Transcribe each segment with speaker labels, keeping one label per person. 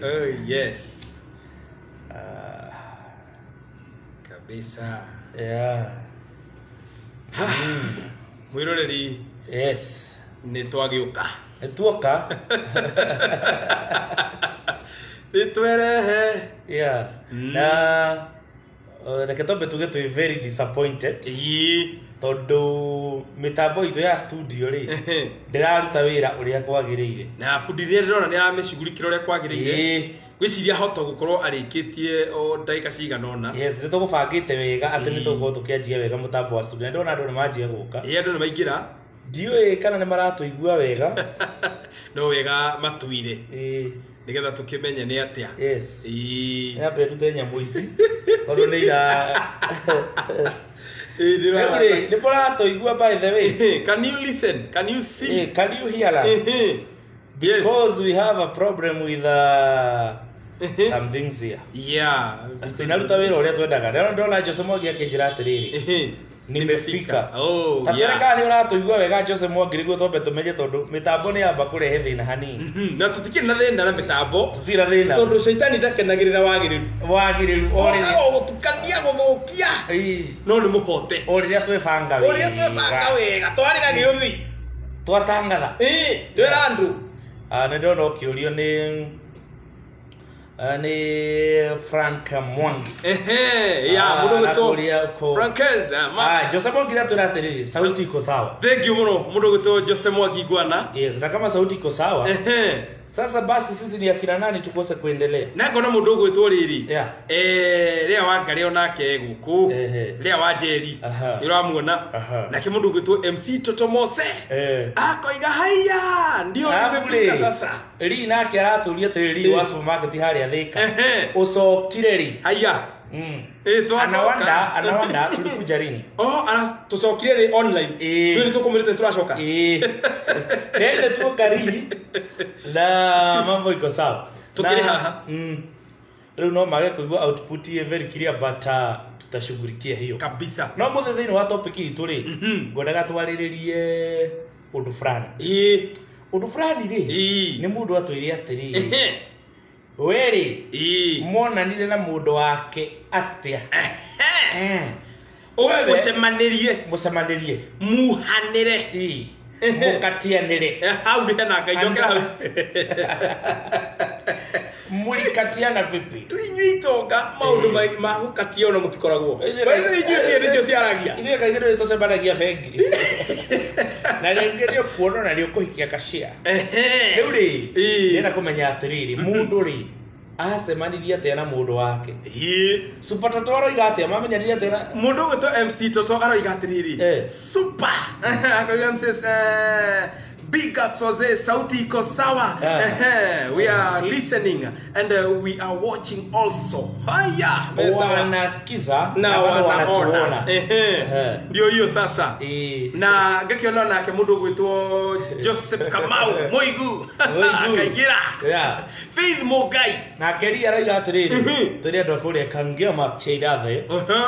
Speaker 1: Oh yes. Kabisa.
Speaker 2: Yeah.
Speaker 1: Mwiroreri.
Speaker 2: Yes.
Speaker 1: Nitwagiuka.
Speaker 2: Nituoka.
Speaker 1: Nitwerehe.
Speaker 2: Yeah. Na reke tombe tuge twi very disappointed. Tondu mitambo itu ya studio ri ndiraruta wira uria kwagirire
Speaker 1: na fundithie ndona ni aramecigurikira uria kwagirire gwiciria hoto gukorwo arikitie o ndaika ciganona.
Speaker 2: Yes, ni tugubangite wega ati ni tugukorwo tukianjia wega mutambo wa studio ndona andu ni manjia guka
Speaker 1: andu ni maingira
Speaker 2: ndiwe kana ni maratuigua wega
Speaker 1: no wega matuire nigetha tukimenye ni atia.
Speaker 2: Yes ya bedu tenya muici tondu ni ira by the way.
Speaker 1: Can you listen? Can you see?
Speaker 2: Can you hear us? Because we have a problem with some things here.
Speaker 1: Yeah.
Speaker 2: Tinaruta wira uria twendaga. Ndona Jose Mwangi akinjira atiriri. Nimefika.
Speaker 1: Oh,
Speaker 2: yeah. Tatweka ni uratuigua wega Jose Mwangi riguo tombe tumenye tondu mitambo ni amba kurehe thina hanini.
Speaker 1: Na tutikire na thina na mitambo.
Speaker 2: Tutira thina.
Speaker 1: Tondu shaitani ndakenagirira wagiriru.
Speaker 2: Wagiriru ori.
Speaker 1: Oka gutukania guthukia. No ni muhote.
Speaker 2: Ori twebanga wega.
Speaker 1: Ori twebanga wega. Twari na giuthi.
Speaker 2: Twatangatha.
Speaker 1: Twera andu.
Speaker 2: Na ndona ukiurio ni Frank Mwangi.
Speaker 1: Ya mundu gito Frankez
Speaker 2: Jose Mwangi raturatiriri sauti iko sawa.
Speaker 1: Thank you muno mundu gito Jose Mwangi gwana.
Speaker 2: Yes, na kama sauti iko sawa sasa basi sisi ni akina nani tukose kuendelea.
Speaker 1: Na ngona mundu gwitwo riri ria wangari onake guku ria wa Njeri iramuona na ki mundu gwitwo MC Toto Mose akoiga haya ndio nimefika sasa
Speaker 2: ri nake araturia tiriri wa supermarket hari athika ucokire ri haya anawanda tulikuja rini
Speaker 1: tusokire ri online ndio tukumulete turashoka
Speaker 2: nende tu kari na mambo iko sawa
Speaker 1: tukiri haha
Speaker 2: leo no mage kuigua output ye very clear but tutashughulikia hiyo
Speaker 1: kabisa.
Speaker 2: No muthethini wa topic hii turi ngodaga twariririe undu fulani undu fulani ri ni mundu atwire atiri weri mona nile na mundu wake atia
Speaker 1: owe
Speaker 2: musemanirie
Speaker 1: muhanire
Speaker 2: mukatianire
Speaker 1: hau ndi na ngaijokera
Speaker 2: muri katiana vipi
Speaker 1: tuinyui toga maundu ma gukatia ona mutikoragwo baizo inyui nicio ciaragia
Speaker 2: ile kaigiro tusebanagia bengi na rengerio kuona na rio kuhikia kashia uri nina kumenya atiriri mundu ri asemanirie tena mundu wake super totoro igate mamenyaria tena
Speaker 1: mundu gito MC Toto aroiga atiriri super akaga MC big ups waze sauti iko sawa we are listening and we are watching also haya
Speaker 2: wanasikiza
Speaker 1: na wanaona ndio hiyo sasa na gakiona nake mundu gwitwo Joseph Kamau Muigu akagira Faith Mogai
Speaker 2: na keria raiga atiriri turia ndo kuria kangia macheirabe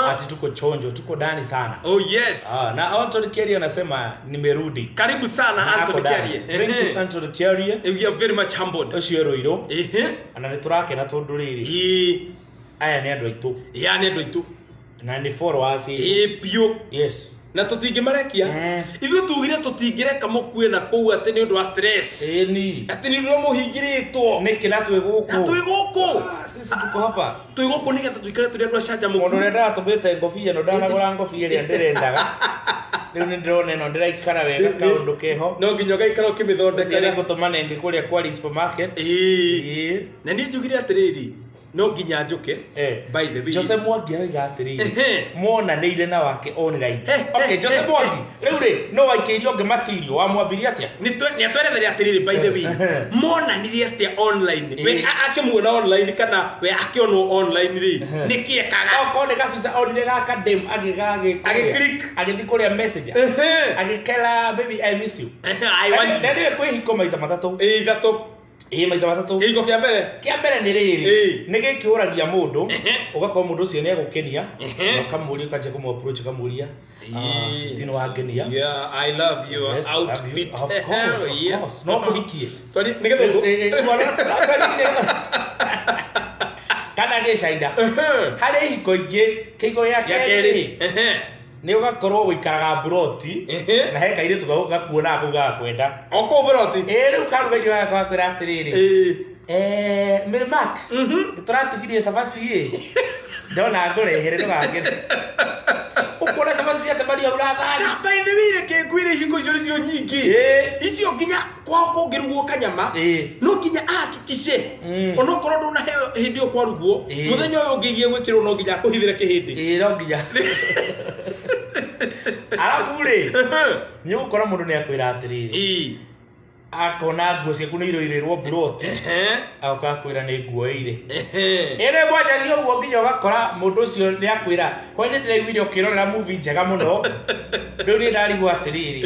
Speaker 2: ati tuko chonjo tuko ndani sana.
Speaker 1: Oh yes.
Speaker 2: Na Anthony Keria anasema nimerudi.
Speaker 1: Karibu sana Anthony Keria.
Speaker 2: Thank you Anthony Keria.
Speaker 1: We are very much humbled.
Speaker 2: Ucio roiro ana niturake na tondu riri aya ni andu aitu
Speaker 1: ya ni andu aitu
Speaker 2: na ni followers
Speaker 1: pio.
Speaker 2: Yes.
Speaker 1: Na tutingi marekia ithu tugire tutingireka mukue na kou ati ni undu wa stress
Speaker 2: ni
Speaker 1: ati ni undu muhingiritwo
Speaker 2: ni kila twi guku sisi tuko hapa
Speaker 1: twi guku nigetha tuikare turi andu acanja muku
Speaker 2: mundu nenda tubite ngofia no ndanagura ngofia ria ndirendaga riu ni ndrone no ndiraikara wega kaundu keho
Speaker 1: no nginya gaikara ukimithondeka
Speaker 2: ni gutuma nenge kuria kwa supermarket
Speaker 1: na ni njugire atiriri no nginya njuke by the way
Speaker 2: Jose Mwangi aiga atiriri mona neire na wake online okay Jose Mwangi riu ri no waikeirio nge material wa mwambiria atia
Speaker 1: ni atwerethere atiriri by the way mona nirie atia online we akimuona online kana we akionwo online ri nikiekaga
Speaker 2: okone kabisa online gaka dem agiclick agithi kuria messenger agikela baby I miss you
Speaker 1: I want
Speaker 2: you ndio kwihiko maita matatu
Speaker 1: ithatu
Speaker 2: maita matatu
Speaker 1: giko kia mbere
Speaker 2: nä rä rä nä gä kä å ragia må ndå å gakorwo må ndå å cio nä egå kenia kamå ria kanjä kå må kamå ria nä wangenia no må hikie kana gä caida harä hiko ingä kä hiko gä akerä nä å gakorwo gå ikaraga mburoti na he kairä tå gakuonaga kå gakwenda
Speaker 1: oko mburoti
Speaker 2: rä u karugainä gakwä ra atä rä rä Mirmak nä tå ratigirie cabaci ndona ngå rehere ndå gake å kuona cabaci ciake maria å rathari
Speaker 1: baithä kä ngwä hingo icio nä cio nyingä icio nginya kwao kå ngä rugwo kanyama no nginya ahakikice onokorwo ndå naheo hä ndä ä yo kwarugwo må thenya å yå å ngä gie gwä kä rwo no nginya kå hithä re kä hä ndä
Speaker 2: no nginya arabu rä nä gå kora må ndå nä akwä ra atä rä rä akona nguo ciaku nä iroirärwo mburoti agoka akwä ra nä nguoire ä mwanjagia å guo nginya å gakora må ndå å cio nä akwä ra hwainä ndä raiguire å kä rorera muvi njega må no rä u nä ndarigwo atä rä rä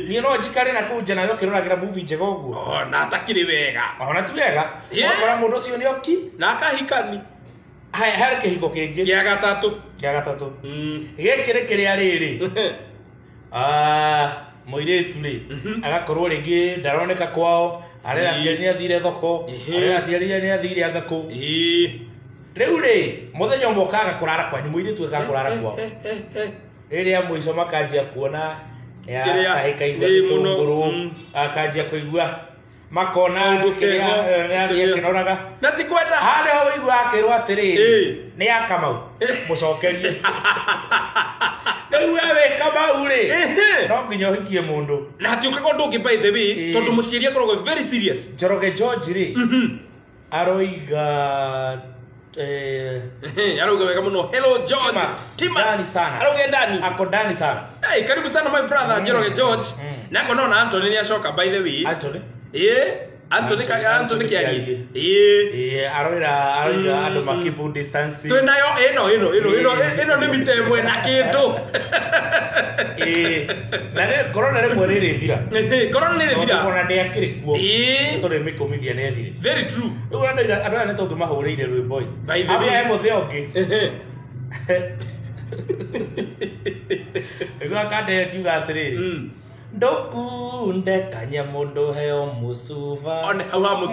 Speaker 2: niä no njikare na kå nja nawe å kä roragä ra muvi njega å guo
Speaker 1: na atakä rä wega
Speaker 2: ona ti wega ågakora må ndå å cio nä oki
Speaker 1: na akahikani
Speaker 2: harä kä hiko kä ngä
Speaker 1: gä gatatå
Speaker 2: gä kä rä kä rä a rä rä moiretu rä agakorwo rä ngä ndaroneka kwao arera ciari nä athire thoko arera ciari nä athire angakå rä u rä må thenya å moka agakå rara kwanyu moiretu agakå rara kwao rä rä a må ico makanjia kuona kahä kaigua gä tå ngå rå akanjia kå igua makona kä noraga
Speaker 1: na ti kwenda
Speaker 2: harä ho wä igua akä rwo atä rä rä nä akamau må cokerie rä u we wä kamau rä no nginya å hikie må ndå
Speaker 1: na ti å kakorwo ndå ngä baithä wä tondå må ciari akoragwo very serious
Speaker 2: Njoroge George rä aroiga
Speaker 1: arauga wega muno hello George
Speaker 2: Timax sana
Speaker 1: arauga ndani
Speaker 2: ako ndani sana
Speaker 1: karibu sana my brother Njoroge George nako nona Anthony ni acoka by the way
Speaker 2: Anthony
Speaker 1: Anthony kiari
Speaker 2: aroira andu makipu distance
Speaker 1: twenayo ino ni mitemwe na kindu
Speaker 2: na ne corona re mwere re thira
Speaker 1: corona
Speaker 2: ndi akiri kuo tore mikomithia ne thire
Speaker 1: very true
Speaker 2: ugu nda andu ane tondu mahureire rwe boy abi ai muthe ongi ego akande kiuga atiriri ndukunde kanya mundu heo musuva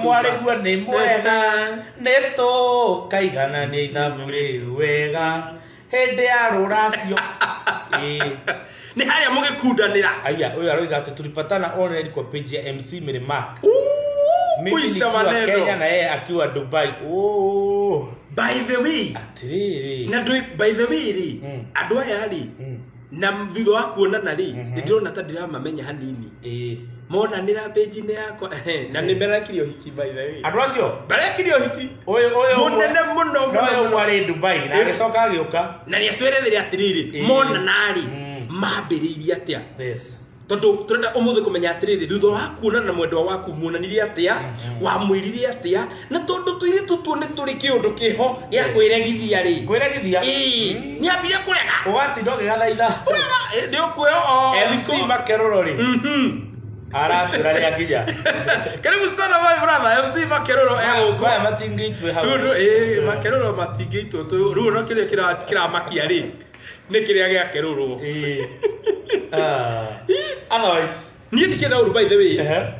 Speaker 2: mwarigua ni mwega neto kaigana ni ithabu riu wega hindi ya ruracio
Speaker 1: ni haria mugikundanira
Speaker 2: aya uyu aroiga ati tulipatana already kwa page ya MC Mirmak
Speaker 1: kuisha maneno
Speaker 2: Kenya na yeye akiwa Dubai
Speaker 1: by the way
Speaker 2: atiriri
Speaker 1: na by the way ri andu aya ri na thutha wa kuonana ri ndirona ta ndiramamenya hanini monanira page ni yakwa na ni merakirio hiki by the way
Speaker 2: andu acio
Speaker 1: barakirio hiki
Speaker 2: oyo
Speaker 1: munene muno
Speaker 2: no mwari Dubai na agicoka agioka
Speaker 1: na ni atwerethere atiriri monana ri mambiriria atia tondu turenda umuthe kumenya atiriri thutha wa kuonana na mwendwa waku muonanirie atia wa mwirire atia na tondu tuiritu tuone turi kiundu kiho ya kwiregithia ri ni ambire kurega
Speaker 2: ugati ndoge gathaitha
Speaker 1: ndi ukuyo
Speaker 2: MC Makeroro ri aratira ria nginya
Speaker 1: karibu sana my brother MC Makeroro
Speaker 2: kwa matingiitwe hau
Speaker 1: Makeroro matingiitwe riu no kira makia ri ni kiria gia keroro
Speaker 2: otherwise
Speaker 1: ni ndikenda uru by the way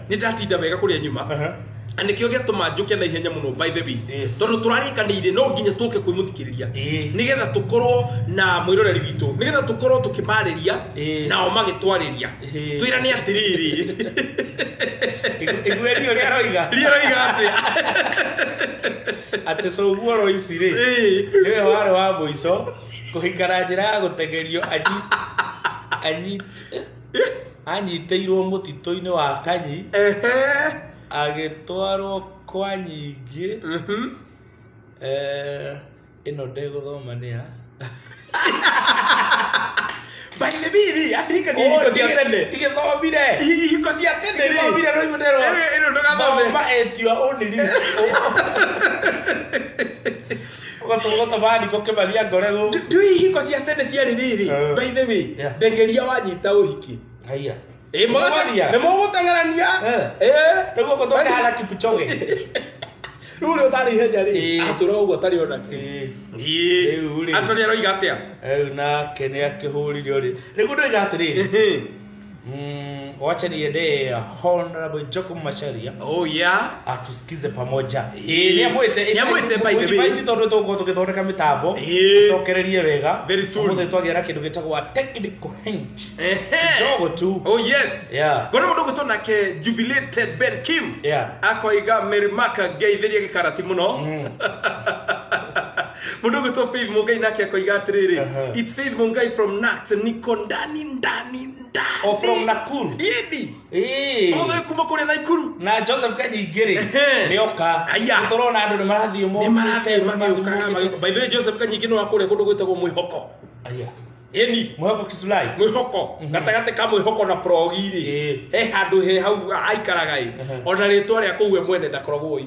Speaker 1: ni ndatinda wega kuria nyuma anikio giatuma njuke na ihenya muno by the way tondu turarikanire no nginya tuke kwimuthikiriria nigetha tukorwo na mwiroreri witu nigetha tukorwo tukimariria nao magitwariria twirane atiriri
Speaker 2: igwerio ria roiga
Speaker 1: ati
Speaker 2: ati so guoro ici ri niwe wari wa muico kuhikara njira ya gutegerio anyiteirwo mutito-ini wa Kanyi agitwarwo kwa nyingi ino ndeguthoma ni ha
Speaker 1: by the way andika ni hiko cia tene
Speaker 2: tigithomire
Speaker 1: hiko cia tene
Speaker 2: tigithomire no igundero
Speaker 1: ino ndugathome
Speaker 2: ma etio only list Goto bani ko ke balia gorego
Speaker 1: ndui hiko cia tene cia riri by the way ndengeria wanyita uhiki
Speaker 2: haya
Speaker 1: mogaria ne mogutangarania
Speaker 2: niguo gotoke Hana Kipchoge.
Speaker 1: Ule utari henya ri. Atura ugo tari ona ki.
Speaker 2: Ule.
Speaker 1: Antoni aro igatia.
Speaker 2: Na kene akihuri ri. Rigudo igatiri. Wacha niende Honorable Jokum Macharia.
Speaker 1: Oh yeah.
Speaker 2: Atusikize pamoja. Ni amwete
Speaker 1: by the way.
Speaker 2: Fight tondu tugithondeka mitambo. Cokererie wega.
Speaker 1: Very soon.
Speaker 2: Muthe twagira kindu gitagwa technical hinge. Jogo tu.
Speaker 1: Oh yes.
Speaker 2: Yeah.
Speaker 1: Gona mundu gutona ke jubilated Ben Kim.
Speaker 2: Yeah.
Speaker 1: Akoiga Merimaka geithirie gikarati muno. Mundu gutwa Faith Mungai nake akoiga atiriri. It's Faith Mungai from Nax niko ndani.
Speaker 2: Oh, from Nakuru.
Speaker 1: Yedi.
Speaker 2: Othe
Speaker 1: kuma kuri Nakuru.
Speaker 2: Na Joseph Kanyingiri. Nioka. Turona andu ni marathio mo.
Speaker 1: Ni marathio magiuka. By the way Joseph Kanyingiri no akure kundu gwitagwo Mwihoko.
Speaker 2: Aya.
Speaker 1: Eni.
Speaker 2: Mwihoko Kisulai.
Speaker 1: Mwihoko. Gatagate ka Mwihoko na Progiri. He handu he hau aikaraga i. Ona ritwa ria kuwe mwene ndakoragwo i.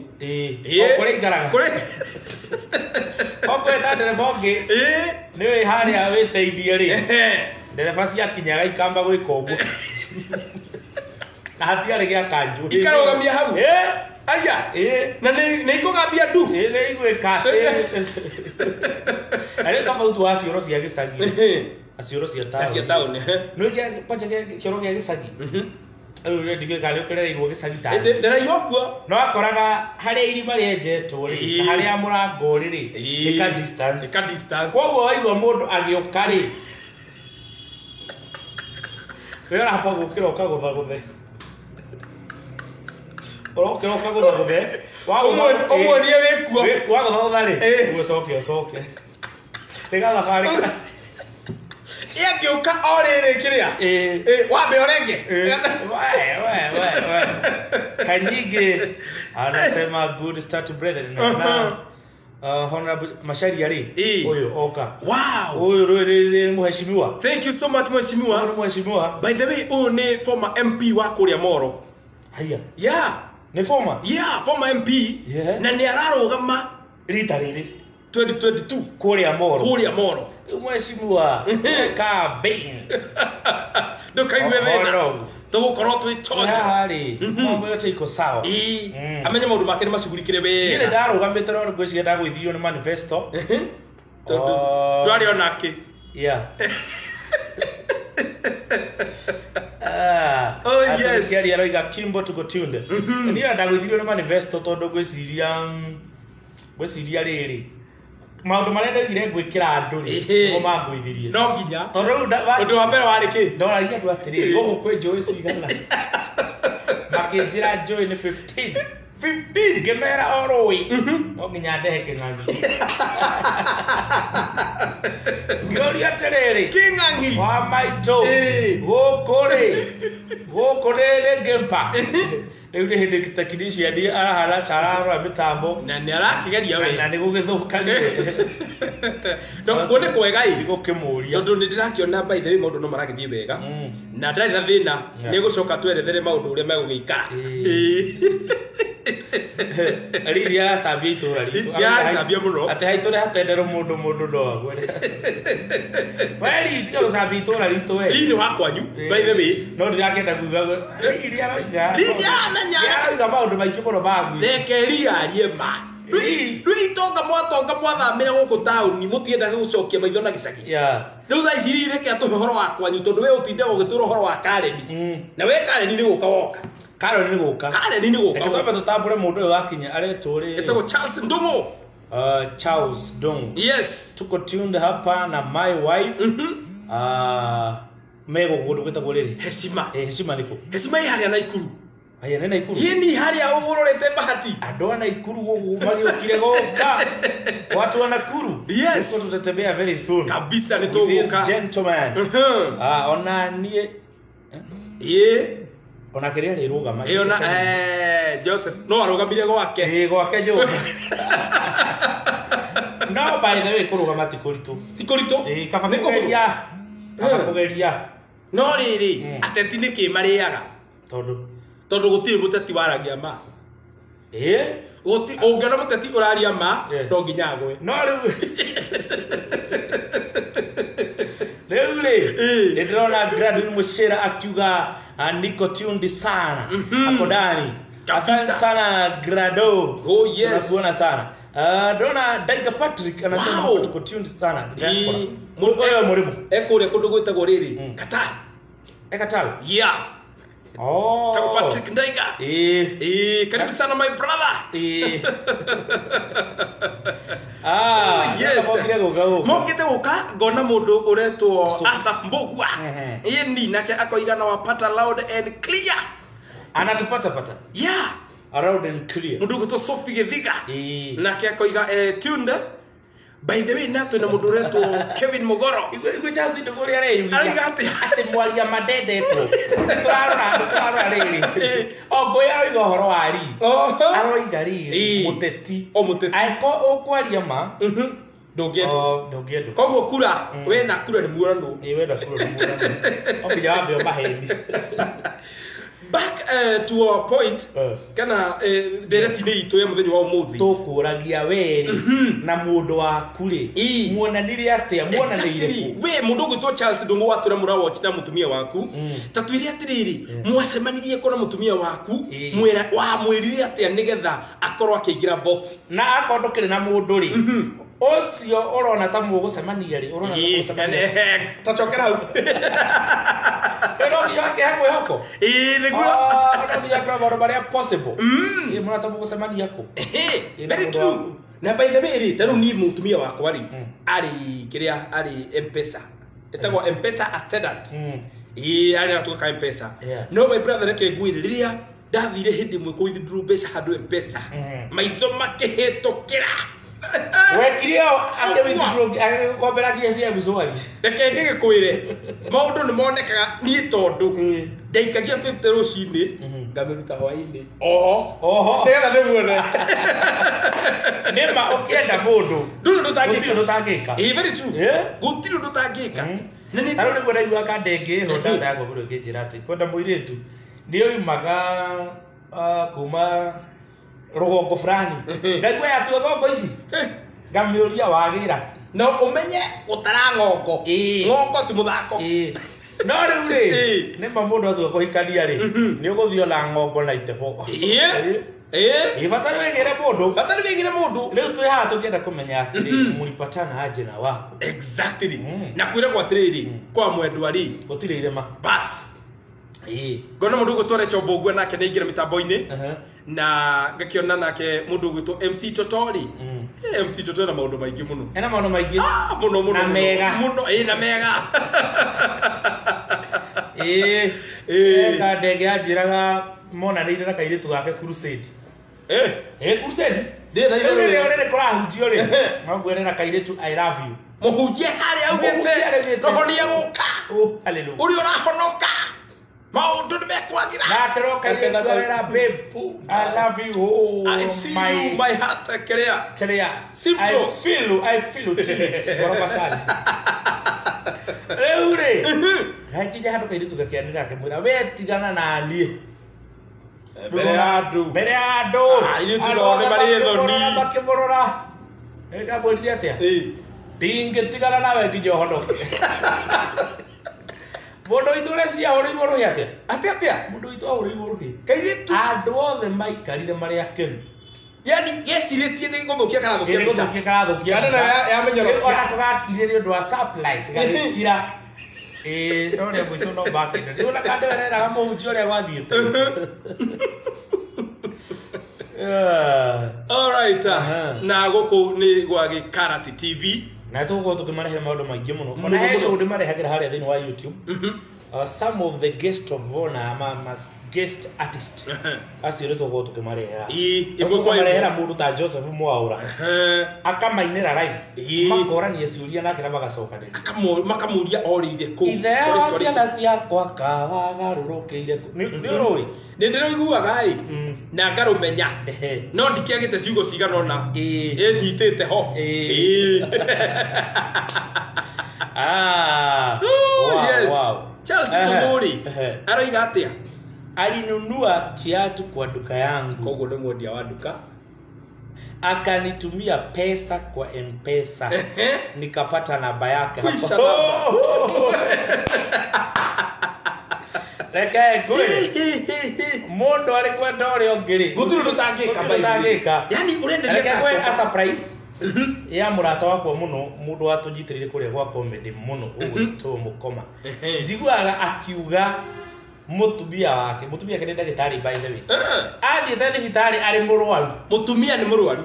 Speaker 2: Kuri ikaraga. Kuri. Okweta telefongi. Niwe haria witeithie ri. Ndereba cia kinyaga ikamba gwika uguo. Na hatiare gya kanju.
Speaker 1: Ikarogamia hau. Aya. Na ne ikogambia ndu.
Speaker 2: Ne igwika. Ale kama utu acioro cia gicagi. Acioro cia tauni.
Speaker 1: Cia tauni.
Speaker 2: No gya pacha gya kioro gya gicagi. Ero ndige kale ukereirwo gicagi ta.
Speaker 1: Nderairwo kuo.
Speaker 2: No akoraga haria irima riejetwo ri. Haria murango ri. Ika distance.
Speaker 1: Ika distance.
Speaker 2: Koguo waigwa mundu agioka ri. Pero hapa gukira ukagutha guthe. Ukira ukagutha guthe.
Speaker 1: Omwe nie wikuo.
Speaker 2: Wagutha gutha ri. Ucoke. Tega thabari.
Speaker 1: Giuka oriri kiria. Wambe orenge.
Speaker 2: Kanyingi anasema good start brethren. Na Honorable Macharia ri. Oyo oka.
Speaker 1: Wow.
Speaker 2: Oyo ri muheshimiwa.
Speaker 1: Thank you so much muheshimiwa.
Speaker 2: Muheshimiwa.
Speaker 1: By the way, ni former MP wa kuria Moro.
Speaker 2: Haya.
Speaker 1: Yeah.
Speaker 2: Ni former?
Speaker 1: Yeah, former MP.
Speaker 2: Yeah.
Speaker 1: Na ni ararugama
Speaker 2: rita riri
Speaker 1: 2022
Speaker 2: kuria Moro.
Speaker 1: Kuria Moro.
Speaker 2: Muheshimiwa. Campaign.
Speaker 1: Ndo kaiwe thina. Tugukorwo twi chojo.
Speaker 2: Hari. Mambo yote iko sawa.
Speaker 1: Amenye maundu make ni macugurikire wega.
Speaker 2: Ni ndarugamite no ngwiciria ndagwithio ni manifesto.
Speaker 1: Tondu ndwari onake.
Speaker 2: Yeah.
Speaker 1: Oh yes.
Speaker 2: Kiari aroiga Kimbo tuko tunde. Ni ndagwithio ni manifesto tondu gwiciria riri. Maundu maria ndagire gwikira andu ri ngo magwithirie. No nginya. Tondu undu wa mbere wari ki? Ndoragia andu atiriri. Guku kwi njui cigana. Makinjira njui ni 15. 15 gemera oroi. No nginya ndehe king'ang'i. Gloria terere. King'ang'i. Wa maito. Gukuri gempa. Riu ni hindi technician ndi arahara tararo mitambo na ni arakigeria we na ni gugithukanire no kuone kwega i gukimuria tondu ni ndirakiona by the way maundu no maragithie wega na ndari na thina ni gucoka twerethere maundu uria megugikara riri ya sabia itura ritu ya sabia muno ate haitore hatendero mundu ndo agwere weri tiga sabia itura ritu we riri wakwanyu by the way no ndirakenda kuga riri aroiga ya maundu maingi muno magwi rekeria arie ma Rui tonga mwathamire guku tauni mutiendaga gucokia maitho na gicagi. Riu thaa ici reke atuhe horo wakwa nyu tondu we utindaga ugitura horo wa Kareni. Na we Kareni ni guka woka. Kareni ni guka. Kareni ni guka. Twambe tutambure mundu uyu wakinya aretwo ri. Etagwo Charles Ndungu. Charles Ndungu. Yes. Tuko tuned hapa na my wife. Mego gundu gwetagwo riri. Heshima. Heshima niko. Heshima iharia na Ikuru. Aya nena Ikuru. Yeni haria ugurorete bahati. Andu ana Ikuru gugu magiukire goka. Watu wana Nakuru. Yes. Tuko tutatembea very soon. Kabisa nitoguka. This gentleman. Ona nie. Ona keria riruga mari. Ona Joseph no arugamire gwake. Gwake jo. No by the way kurugama tikuritu. Tikuritu? Kaba kugeria. Kaba kugeria. No riri ateti ni kimariaga. Tondu gutiri muteti waragia ma. Guti ungera muteti uraria ma no nginya agwe. No riu. Riu ndirona Gradwin Muchira akiuga niko tuned sana. Ako ndani. Asante sana Grado.
Speaker 1: Oh yes.
Speaker 2: Tunakuona sana. Dona Daiga Patrick anasema wow. Tuko tuned sana. Diaspora. Murimu.
Speaker 1: Eko ule kudu gwetagwo riri. Qatar.
Speaker 2: Qatar.
Speaker 1: Yeah.
Speaker 2: Oh.
Speaker 1: Tago Patrick Ndaiga. Karibu sana my brother. Yes. Mokite guka ngona mundu uretwo Asaf Mbogwa. Ni nake akoigana wa pata loud and clear.
Speaker 2: Anatupata.
Speaker 1: Yeah.
Speaker 2: Loud and clear.
Speaker 1: Mundu gutwo Sophie Gethiga. Nake akoiga tuned. By the way, nato na mundu uretwo Kevin Mogoro.
Speaker 2: Igwe chazi nduguri ari.
Speaker 1: Arigate
Speaker 2: ate mwaria madede to. Twara riri. Ogoya igo horo ari. Aroiga riri. Muteti. Muteti. Aiko okwaria ma.
Speaker 1: Ndungiedo. Koguo kura, we na kura ni murano.
Speaker 2: We na kura ni murano. Obiya wambe mahendi.
Speaker 1: Back to our point, kana direct ni itu ya muthenya wa umuthi
Speaker 2: tukuragia weri na mundu wa kuri muonanire atia muonanire
Speaker 1: we mundu gwitwo Charles Ndungu watura mura watch na mutumia waku tatwire atiriri mwacemanirie ko na mutumia waku mwera wa mwirire atia nigetha akorwo akigira box
Speaker 2: na akondokire na mundu ri ocio urona ta mugucemania ri urona mugucemania
Speaker 1: tachokera hau
Speaker 2: pero yake hapo yako
Speaker 1: niguo
Speaker 2: ndio yakra barabara possible mwana ta mugucemania yako
Speaker 1: very true na by the way taru ni mutumia wako ari kiria ari M-Pesa etagwo M-Pesa attendant ari atuka M-Pesa no my brother reke gwiriria ndathire hindi mwe ku withdraw mbeca handu M-Pesa maitho makihitokira
Speaker 2: wekirio ake withdraw akombera kiasi ya mzwari
Speaker 1: reke ngikwire maundu ni monekaga ni tondu ndaikagia 50 rucini ngamiruta hwaini oho ngetha ndimuone
Speaker 2: nema ukienda mundu ndutangika
Speaker 1: very true gutiri ndutangika
Speaker 2: nani aro niguo ndaigua kandenge honda ndago buru kinjira ati kwenda muiritu ndio imaga kuma rogongo fulani ngaigua ya tu gongo ici ngamiuria wagira
Speaker 1: no umenye utara ngongo ngongo tu muthako
Speaker 2: no riu ri ni mamundu atu kuhikania ri ni uguthio la ngongo na itebo fatari wegire mundu riu twi haha tukienda kumenya atiri mulipatana aje na wako
Speaker 1: exactly na kwira kwa trade kwa mwendwa ri
Speaker 2: gutire irema
Speaker 1: bas ngona mundu gutware Chombogwa nake neigira mitambo-ini na ngakiona nake mundu gwitwo MC Totori MC Totori na maundu maingi muno
Speaker 2: ena maundu maingi
Speaker 1: muno
Speaker 2: na mega
Speaker 1: muno na mega
Speaker 2: ka ndege ajiraga monanire na kairitu gake crusade crusade ndire kurahunjio ri ngwere na kairitu I love you
Speaker 1: muhunjie hari augete rohonia guka
Speaker 2: hallelujah
Speaker 1: uri urahonoka maundu ni mekwagira
Speaker 2: nakero kairitu arera babe I love you
Speaker 1: I see you my heart clear
Speaker 2: simple I feel it boroba sana Eure hakija hado kairitu gakianira yake mwira wetigana na nie Bereado
Speaker 1: ili tuone bali thoni
Speaker 2: bakimorora ega bodi atia dinge tigana nawe kijo hondo bodo itore cia hori iguru hiate
Speaker 1: atia
Speaker 2: bodo itu hori iguru hi
Speaker 1: kairitu
Speaker 2: andu othe maikarire mari akenu
Speaker 1: yani yesiritie ni guthukia kana thukia
Speaker 2: kana
Speaker 1: ya menyoro
Speaker 2: ona kugakirire ndu wa supplies gakira no le mwiso no bakende ndio na kande werera kama uji ore wathiete
Speaker 1: all right na goko ni gwa Gikarati TV
Speaker 2: na tuko tukimarehe maundu maingi muno ona heco ndi marehagira haria thini wa YouTube some of the guest of honor mamas guest artist asire tuko tukimareha
Speaker 1: igwe kwa
Speaker 2: marehera mundu ta Joseph Mwaura akamainira live makorania ciuria nake na magacokanira
Speaker 1: makamuria orire ku
Speaker 2: itheo ciana ciakwa kawagarũrũkĩire nĩ ũrũĩ
Speaker 1: nĩ ndĩroiguaga na ngarũmenya no ndikiagĩte ciugo cigana ona nyitĩte ho wow Charles Ndunguri aroiga atia
Speaker 2: alinunua kiatu kwa duka yangu
Speaker 1: koguo nĩ mwendia wa duka
Speaker 2: akanitumia pesa kwa M-Pesa nikapata namba yake hapo Leke Mundu ari kwenda uri ongiri.
Speaker 1: Guturu ndutangika. Yani urenderia
Speaker 2: a surprise. Ya murata wakwa muno mundu watujitirire kuria gwa comedy muno ugutu mukoma. Njiguaga akiuga mutumia wake ni ndagitari by the way. Athiete thibitari ari murwaru. Mutumia ni murwaru.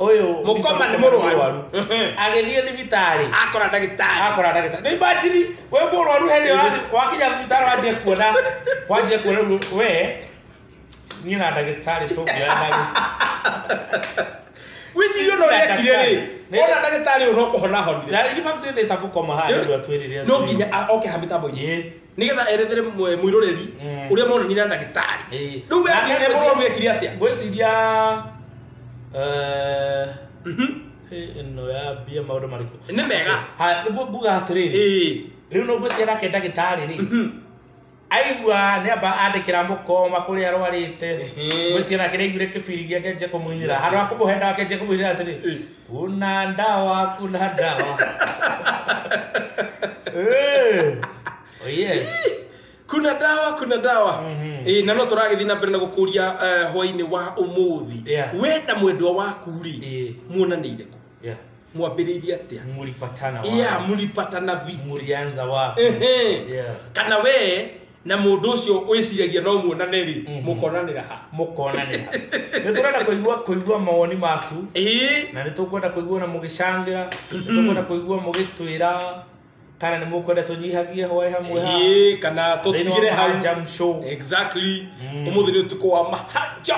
Speaker 2: Oyo mukoma ni murwaru. Agethie thibitari. Akora ndagitari. Ni bachiri we murwaru hende wakinya thibitari wajie kuona we ni na ndagitari to bia wisi yo no rekire ona ndagitari unokuhona honi. Ni fact ni tabukoma haya ndu atwirire. No nginya oke habitambo ye. Nigetha erethere mwiroreri uria monani na ndagitari. Riu we ni murwaru ekire atia? Gwiciria no ya bia maundu mariku ni mega ha nguga atiriri riu no gwiciara ke ndagitari ri aigua ni aba andikira mukoma kuri arwarite gwiciara kire igure kibiri giake nje kumuinira handu akumuhenda wake nje kumuinira atiri kuna ndawa oh yes kuna dawa na no turagithii na mbere na gukuria hwaini wa umuthi wenda mwendwa waku ri muonanire ku mwambiririe atia mulipatana vipi mulianza wapi kana we na mundu ucio wiciragia no muonane ri mukonanira ni turenda kuigua mawoni maku na ni tukwenda kuigua na mugicangira ni tukwenda kuigua mugitwira kana ni mukwenda tunyihagie hoye hamwe ha kana tutigire ha jam show exactly umuthi ni tuko wa mahanja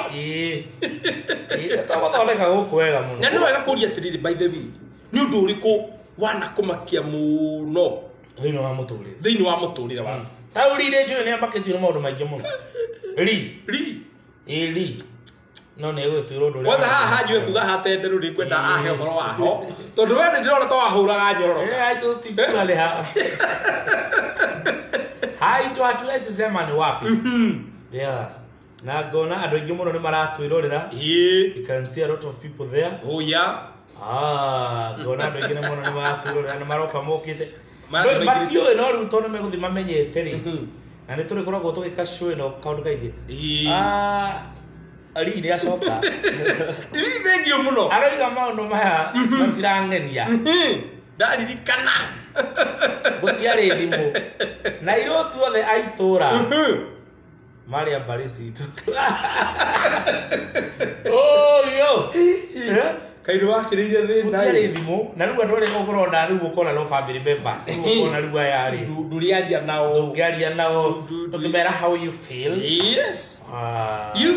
Speaker 2: tutathondeka guku wega muno na no wega kuria atiriri by the way ni undu uriku wana kumakia muno thiini wa muturire wa taurire njui ni ambakitio ni maundu maingi muno ri no ne we twiro ndu kwanza haha njui kuga hatenderu ri kwenda ahe horo waho tondu we ni ndirona to wahuraga nyororo ai tu tikale ha hai tu atuese sema ni wapi na gona andu aingi muno ni maratwirorera you can see a lot of people there oh yeah gona andu aingi muno ni maratwirorera na maroka mokite matio no ri utono meguthi mamenyete ri na ni turi koragwo tugika show no kaundu kaingi ari ni acoka ri thengio muno aroiga maundu maya matirangenia ndaririkana gutiari thimu na irotu othe aitura Maria Barisitu oh yo kairu wakiriire thina gutiari thimu na riu andu ri gukora riu gukora no family members gukora riu ayari nduriaria nao tukimera how you feel yes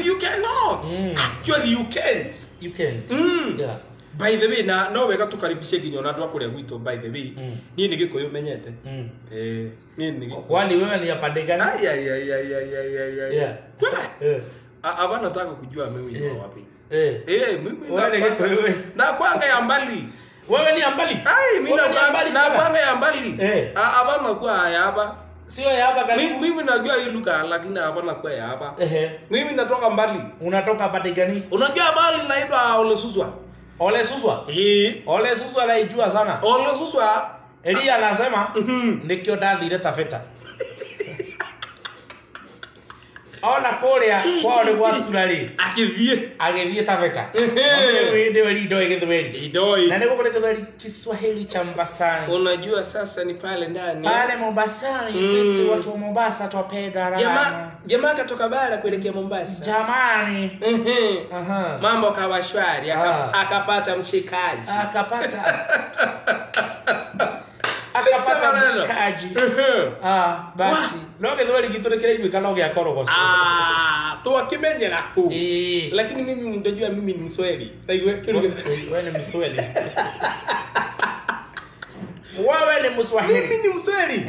Speaker 2: you cannot actually you can't yeah by the way na no wega tukaribishe nginya na andu akuria gwitu by the way ni ni gikuyu menyete ni ni kwani wewe ni apandegana yeah abana nataka kujua mimi ni wapi mimi wewe ni gikuyu na kwanga ya mbali wewe ni ambali mimi na kwanga ya mbali abana kwa hapa sio hapa karibu mimi najua hii lugha lakini hapana kwa hapa mimi natoka mbali unatoka pande gani unajua mbali naitwa Ole Suswa naijua sana Ole Suswa Elia anasema nikio ndathire Taveta ona kuria kwao ni gwatura ri agithie Taveta ndio ndio igithweri na niko kule githweri Kiswahili cha Mombasani unajua sasa ni pale ndani pale Mombasani sisi watu wa Mombasa twapenda raha jamaa katoka bara kuelekea Mombasa jamani mambo kawa shwari akapata mshikaji akapata mshikaji basi no githweri giturekere igwe kana gya korogoco to akimenyera ku lakini mimi ndajua mimi ni Mswahili taiwe kile wewe ni Mswahili wewe ni Mswahili mimi ni Mswahili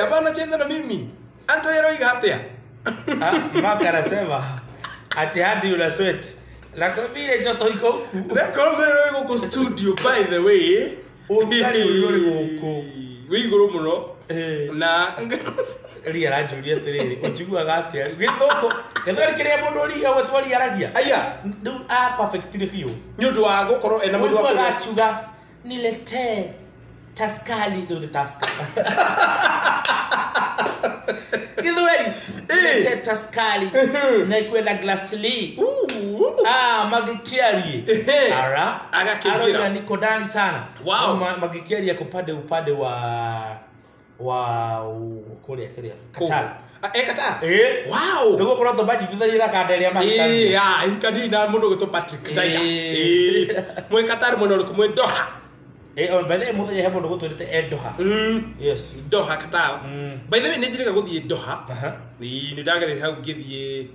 Speaker 2: hapana cheza na mimi Antonio igahatea maka anasema ati hadi una sweat la kabile joto iko huku na kongero iko studio by the way ukali uri huko wigoro muno na ria la Juliet riri uchigua gati githoko githori kiria mundu ri hawe twari aragia aya ndu perfectly fio nyundu wa gukorwo ena mundu wa gachuga nilete taskali ndu taska githori Teta skali na kwenda Glassly magikiari ara niko ndani sana.
Speaker 1: Wow.
Speaker 2: Magikiari yako upande wa Korea Qatar.
Speaker 1: Qatar.
Speaker 2: Wow. Ndio kuna to baji thira kanderia mahikani.
Speaker 1: Ikadi na mundu goto Patrick Daya. Mwe Qatar muno kumwe Doha.
Speaker 2: On by the way he mundu goto Doha. Yes,
Speaker 1: Doha Qatar. By the way nijirika guthie Doha. Ni ndagere hau ngithie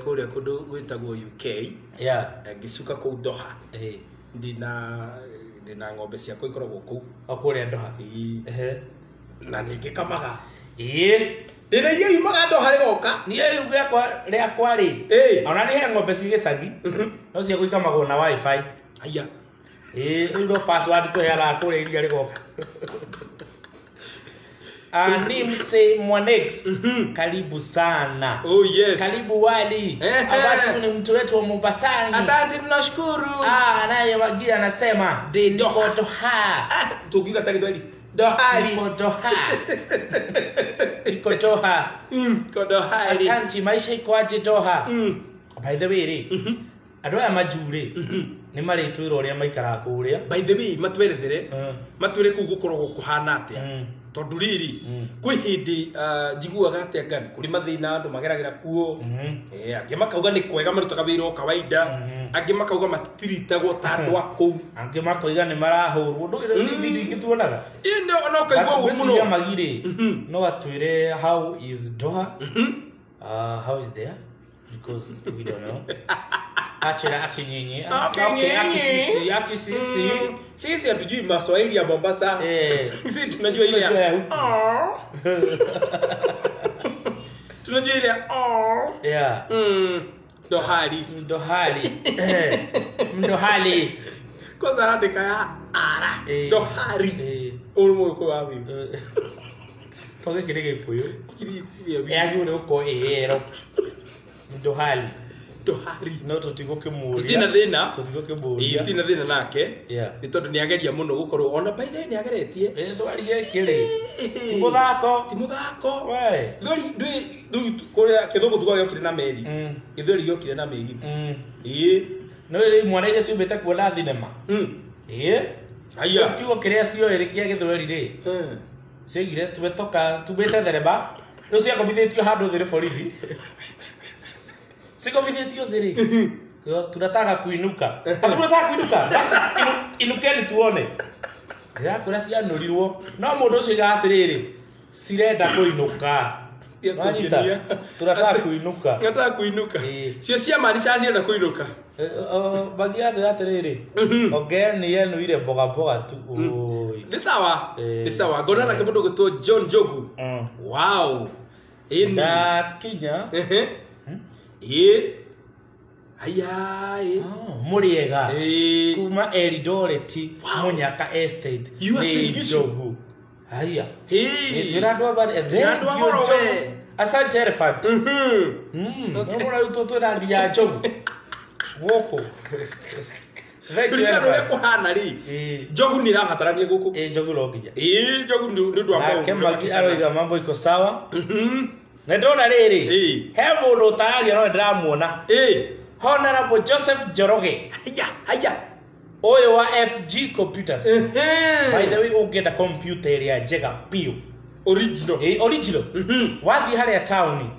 Speaker 1: kuria kundu gwitagwo UK. Ngisuka ku Doha. Ndina ng'ombe ciakwa ikoragwo ku
Speaker 2: akuria Doha.
Speaker 1: Na ningikamaga. Ndina iria yumaga Doha rigoka.
Speaker 2: Ni iyo riakwa ri. Ona ni he ng'ombe cigicagi. No cia guikamagwo na wifi.
Speaker 1: Aya.
Speaker 2: Ndo password to yala akuria iria rigoka. Nimse Mwanex, karibu sana.
Speaker 1: Oh yes.
Speaker 2: Karibu Wali. Abasi ni mtu wetu wa Mombasani.
Speaker 1: Asante tunashukuru.
Speaker 2: Naye Wagia anasema niko Doha.
Speaker 1: Tukiga taki dwali. Doha.
Speaker 2: Niko Doha. Niko Doha.
Speaker 1: Niko Doha.
Speaker 2: Asante, maisha iko aje Doha? By the way, andũ aya majure ni maritwira uria maikara kuria.
Speaker 1: By the way matwerethere matwire ku gukorwo kuhana atia tondu riri kwi hindi njiguaga atia ngani kuri mathina andu mageragira kuo angi makauga ni kwega marutaga wira o kawaida angi makauga matiritagwo ta andu aku
Speaker 2: angi makauga ni marahurwo ndu ni video ingituonaga
Speaker 1: no kaigwa muno
Speaker 2: magire no atwire how is Doha how is there because we don't know. Achira akinyenye. Okay, akisisi.
Speaker 1: Sisi hatujui Maswahili ya Mombasa. Sisi tunajua ile ya tunajua ile ya Dohali. Kwanza andika ya ara. Dohari. Urumo uko wapi?
Speaker 2: Toge kirege kuyo. Yagure uko ero. Dohali. No tutigoke muria. Tutigoke muria.
Speaker 1: Itina thina nake. Ni tondu ni ageria muno gukorwo ona by the ni ageretie.
Speaker 2: Ndwari yekire. Timuthako. We.
Speaker 1: Ndui kuria kithugu tugoge okire na meri. Ithori yokire na meri.
Speaker 2: No ri mwana ile ciumbite kuona thinema.
Speaker 1: Aya.
Speaker 2: Kiugo kiria cio iri kia githori ri. Cigire tubete thereba. No cia kombithitio handu thire borithi. Siko videtio thiri. Tunataka kuinuka. Tunataka kuinuka. Basi inukeni tuone. Ya kura cia nurirwo. No mundu ucio gatiriri. Sirenda kuinuka. Tunataka kuinuka.
Speaker 1: Tunataka kuinuka. Cio cia maanisha cirenda kuinuka.
Speaker 2: Bagia atiriri. Ogeni yenu ile boga boga tu.
Speaker 1: Ni sawa. Ni sawa. Ngona na mundu gitwo John Jogu. Wow.
Speaker 2: Na Kenya. Muriega kuma Eldoret Munyaka Estate ni Jogu. Haya. Twirandwa bari asante elephant. Mbona utoto na ndia Jogu. Woko.
Speaker 1: Ndikaro kuhana ri. Jogu ni rabatarania guku.
Speaker 2: Jogu loginya.
Speaker 1: Jogu ndu ambao.
Speaker 2: Kemagi aroiga mambo iko sawa. Na ndona riri he mundu utararia no ndiramuona Honorable Joseph Joroge
Speaker 1: haya
Speaker 2: oyo wa FG Computers by the way ungenda computer area njega pio
Speaker 1: original
Speaker 2: wathi haria town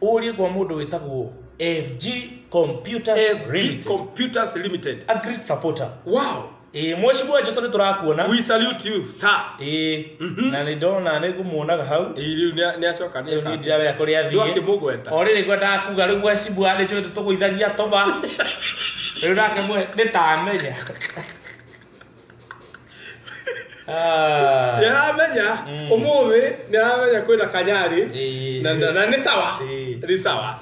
Speaker 2: uri kwa mundu witagwo FG
Speaker 1: Computers Limited
Speaker 2: a great supporter.
Speaker 1: Wow.
Speaker 2: Mweshibwa Joseph turakuona.
Speaker 1: We salute you, sir.
Speaker 2: Na ni ndona ni kumuonaga hau.
Speaker 1: Ni acoka ni
Speaker 2: ni ndawe akuria thie.
Speaker 1: Ndoke mugweta.
Speaker 2: Orire kwenda kuga riu mweshibwa ni cyo tukuithagia toba. Riu nake mwe ni tamenya.
Speaker 1: Niramenya umuthi niramenya kwina kanyari na ni sawa. Ni sawa.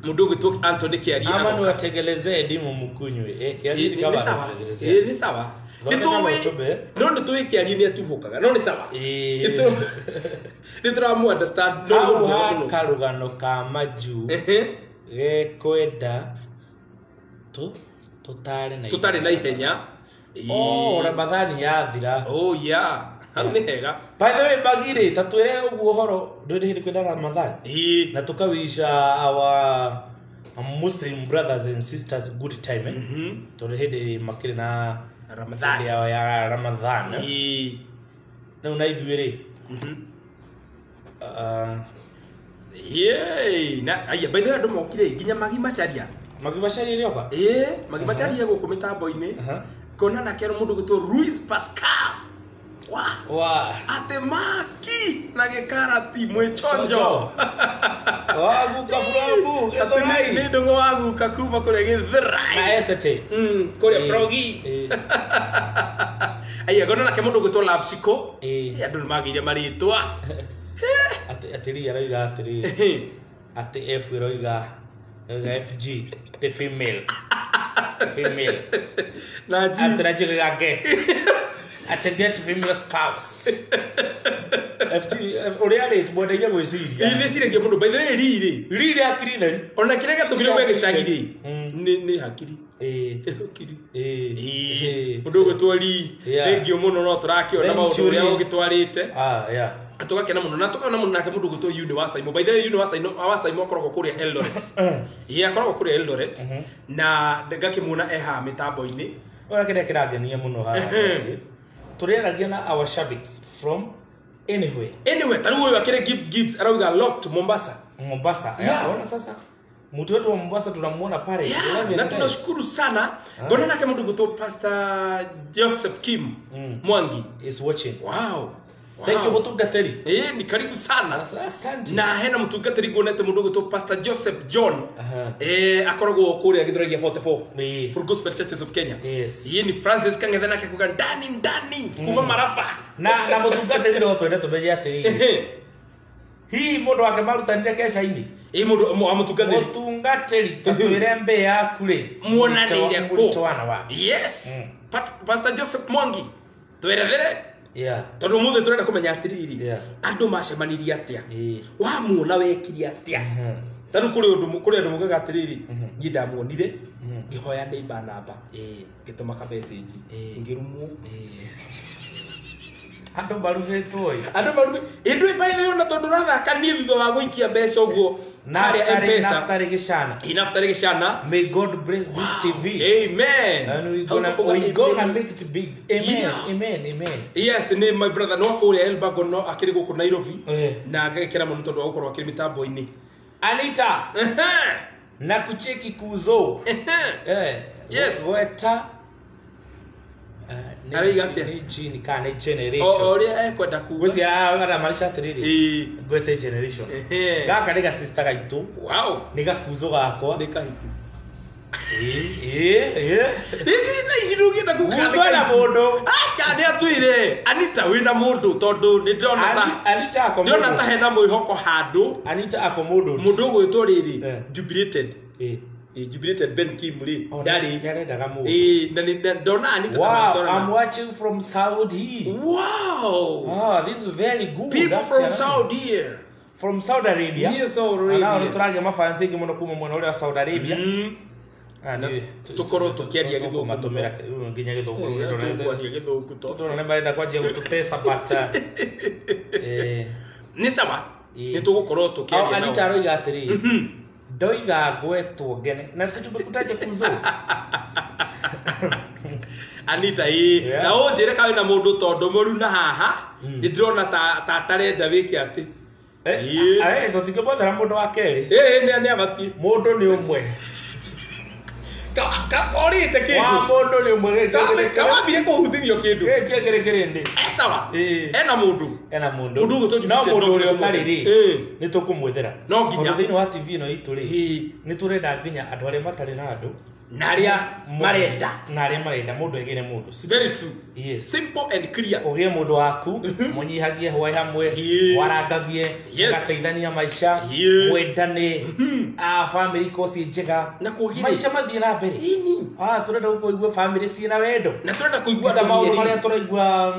Speaker 1: Mudogo tu Anthony Kiari
Speaker 2: ama no ategeleze dimu mukunywe Kiari
Speaker 1: kama ni sawa no tuwe Kiari ni atuhukaga no ni sawa ni turamu understand
Speaker 2: no karugano ka maju kwenda tutare na
Speaker 1: ihenya
Speaker 2: ora badani yathira
Speaker 1: yeah Ni hega.
Speaker 2: By the way, bagire tatwere uguo horo ndwende hindi kwenda Ramadhan. Na tukawisha our Muslim brothers and sisters good time to hindi makire na
Speaker 1: Ramadhan
Speaker 2: ya Ramadhan. Na unaithuire.
Speaker 1: Na aya by the way andu mokire nginya Magi Macharia.
Speaker 2: Magi Macharia ni oka?
Speaker 1: Magi Macharia guku mitambo-ini. Kona na kero mundu gitwo Ruiz Pascal. Wa atemaki na gekarati mwechonjo.
Speaker 2: Waguka furabu githurai
Speaker 1: ni ndungu waguka kuma kure githurai
Speaker 2: na esete
Speaker 1: kure progi. Aya gona na kemundu gitwo Lapsiko. Andu magire maritwa.
Speaker 2: Atiri aroiga atiri ati F aroiga FG the female
Speaker 1: na G
Speaker 2: atirajiga get get female spouse FG uriari tubondagia gwiciria
Speaker 1: ni cirengia mundu by the way riri akiritheri ona kirega tukire we gicagiri ni hakiri mundu gutwari rengio muno no turakiona maundu uria ugitwarite atugakena muno na tukana muno nake mundu gutwo Universal by the way Universal akoragwo kuria Eldoret akoragwo kuria Eldoret na ngakimuna eha mitambo-ini
Speaker 2: ora kire kirangenia muno haha turiaragia na our shabits from anywhere
Speaker 1: tariu uyu akire Gibbs arauga locked Mombasa
Speaker 2: ona sasa mtu wetu wa Mombasa tunamuona pale
Speaker 1: na tunashukuru sana ngona nake mundu gutwo Pastor Joseph Kim Mwangi
Speaker 2: is watching.
Speaker 1: Wow.
Speaker 2: Thank you mutungateri.
Speaker 1: Ni karibu sana.
Speaker 2: Asante.
Speaker 1: Na hena mutungateri gonete mundu gutwo Pastor Joseph John. Akoragwo kuria Githuragia 44. For Gospel Churches of Kenya.
Speaker 2: Yes.
Speaker 1: Ni Francis Kang'ethe nake kuga ndani kuma Marafa.
Speaker 2: Na mutungateri ro twende tumenye atiri. Hii mundu wake marutanire kesha-ini.
Speaker 1: Mundu mutungateri
Speaker 2: tatwire mbe yaku ri
Speaker 1: muonanire
Speaker 2: ku twana wa.
Speaker 1: Yes. Pastor Joseph Mwangi twerethere tondu muthe turenda kumenya atiriri andu macemanirie atia wamuona wekiri atia tanu kuri andu mugaga atiriri ngi ndamuonire ngihoya neighbor namba ngituma ka message ngirumwo
Speaker 2: andu barugitwo
Speaker 1: indu by the way na tondu rathaka ni thutha wa guikia mbeca uguo
Speaker 2: na Naftali Gishana.
Speaker 1: May God bless this TV. Amen.
Speaker 2: And we're gonna make it big. Amen.
Speaker 1: Yes, name my brother no kuria Elbago no akiri guku Nairobi. Na ngekera mu tondu wa gukorwo akiri mitambo-ini.
Speaker 2: Anita. Na kucheki kuzo.
Speaker 1: Yes.
Speaker 2: Weta generation.
Speaker 1: Oria ekwenda kuga.
Speaker 2: Wesi ara marisha atiriri. Gwete generation. Gaka niga sister gaitu.
Speaker 1: Wow.
Speaker 2: Niga kuzo gakwa.
Speaker 1: Nika hiku.
Speaker 2: Ni irugi na kukuzo na mundu.
Speaker 1: Acha ni atwire. Anita wina mundu tondu ni ndona ta.
Speaker 2: Anita ako mundu.
Speaker 1: Ndona ta hena mwihoko handu.
Speaker 2: Anita ako mundu.
Speaker 1: Mundu gwitwo riri. Jubilated. Jubilated Ben Kimuli.
Speaker 2: Daddy. Daga mu.
Speaker 1: Na ndona Anita.
Speaker 2: Wow, I'm watching from Saudi.
Speaker 1: Wow.
Speaker 2: This is very good.
Speaker 1: People from Saudi.
Speaker 2: From Saudi Arabia.
Speaker 1: Yes, Saudi Arabia.
Speaker 2: Na turaje mafansi muno kuma mwana ule wa Saudi Arabia.
Speaker 1: Tukoro tukiaria githuku
Speaker 2: matumira nginya githuku
Speaker 1: ndona githuku to
Speaker 2: ndona mbaenda kwajia gututesa bata
Speaker 1: ni sawa ni tugukorwo tukiaria
Speaker 2: nao Anita aroiga atiri ndoiga ngwetwo ngene na situmekutaje kuzo
Speaker 1: Anita na unjire kawe na mundu tondu moru na haha ni ndrona ta tarenda wiki ati
Speaker 2: tutige bothera mundu wa keri
Speaker 1: ni abatie
Speaker 2: mundu ni umwe
Speaker 1: Kakorite kindu.
Speaker 2: Wa mundu ni umwe
Speaker 1: kawambire kuhutithio kindu.
Speaker 2: Kiegerekere ndi.
Speaker 1: Sawa. Ena mundu.
Speaker 2: Mundu gutoju. No mundu uri utariri. Ni tukumwethera.
Speaker 1: No nginya.
Speaker 2: Thini wa TV no itu ri. Ni turenda nginya andu aria matari na andu.
Speaker 1: Naria marenda mundu egire mundu.
Speaker 2: Very true.
Speaker 1: Yes. Simple and clear.
Speaker 2: Ogie mundu waku munyihagie hwai hamwe warangagie gateithania maisha mwendane family kosi njega maisha mathie na mbere turenda kuigua family ciina wendo
Speaker 1: na turenda kuigua
Speaker 2: maundu maria turaigua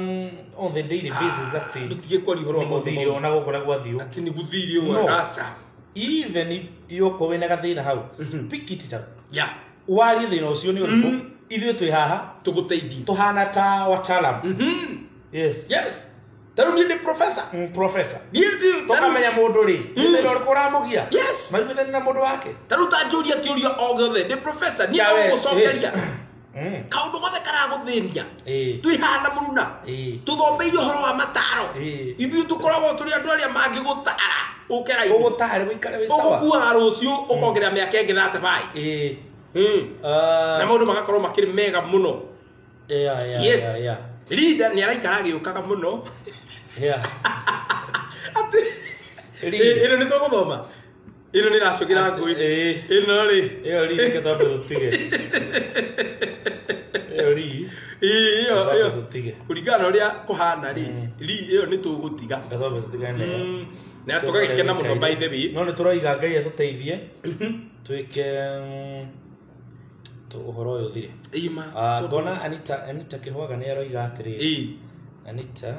Speaker 2: on the daily basis ati
Speaker 1: tutige kwari horo
Speaker 2: muthirio ona gukora gwathiu
Speaker 1: ati ni guthirio rasa
Speaker 2: even if yoko wena gathina hau speak it out wali thina ucio ni uriku ithuĩ twĩ haha
Speaker 1: tuguteithie
Speaker 2: tuhana ta wataalamu. Yes.
Speaker 1: taru ni professor
Speaker 2: professor
Speaker 1: ndiye
Speaker 2: tokamenya mundu ri ni ro kuramugia
Speaker 1: yes
Speaker 2: maithe na mundu wake
Speaker 1: taru ta njuria kiuria o gothe ni professor ni no gucokeria kaundu gothe karaguthiria twihana muruna tuthomeirio horo wa mataro ithu tukoragwo turi andu aria mangigutara ukera
Speaker 2: ugutare wikare wi sawa
Speaker 1: ukua rucio ukongerera miaka ingi 35 na maundu magakorwo makiri mega muno yes leader ni araikara agiukaga muno ati ino ni tuguthoma ino ni racukira ngui ino ri
Speaker 2: iyo ri ke tondu tutige iyo tutige
Speaker 1: kuringana uria kuhana ri iyo ni tugutiga
Speaker 2: gathobe tutigane
Speaker 1: na tukagikena muno by the way
Speaker 2: no ni turaiga ngai atuteithie twike tu uhoro uyu thire
Speaker 1: ima
Speaker 2: ngona Anita Kihwaga ni aroiga atiri Anita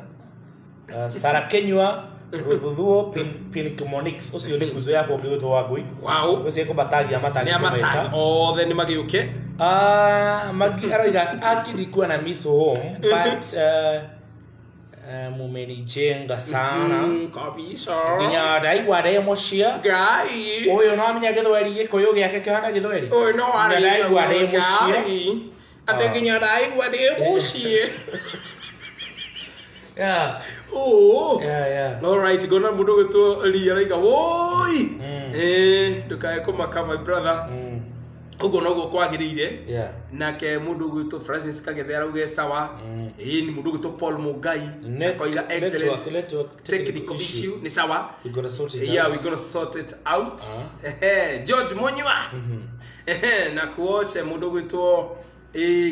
Speaker 2: Sara Kenywa Ruthuthuo Pincomonix ucio ni nguzo yako ngigutwo wangui
Speaker 1: wow
Speaker 2: ucio kubatagia matagi
Speaker 1: meta othe ni magiuke
Speaker 2: magi aroiga akidikuwa na miss home but mumenijenga sana
Speaker 1: kabisa
Speaker 2: nginya ndaigua ndĩ mũcia
Speaker 1: ngai
Speaker 2: ũyũ no amenya gĩthweri gĩkũyũ gĩake kĩhana gĩthweri
Speaker 1: ũyũ no arĩ
Speaker 2: ndaigua ndĩ mũcia
Speaker 1: atĩ nginya ndaigua ndĩ mũciĩ
Speaker 2: yeah
Speaker 1: all right gona mundu gwitwo ria raiga woi ndukae kumaka my brother ugo no kwagiriire nake mundu gwitwo Francis Kagethe arauge sawa ni mundu gwitwo Paul Mugai akoiga excellent technical issue ni sawa
Speaker 2: we gonna sort it out
Speaker 1: we gonna sort it out George Monywa na kuoche mundu gwitwo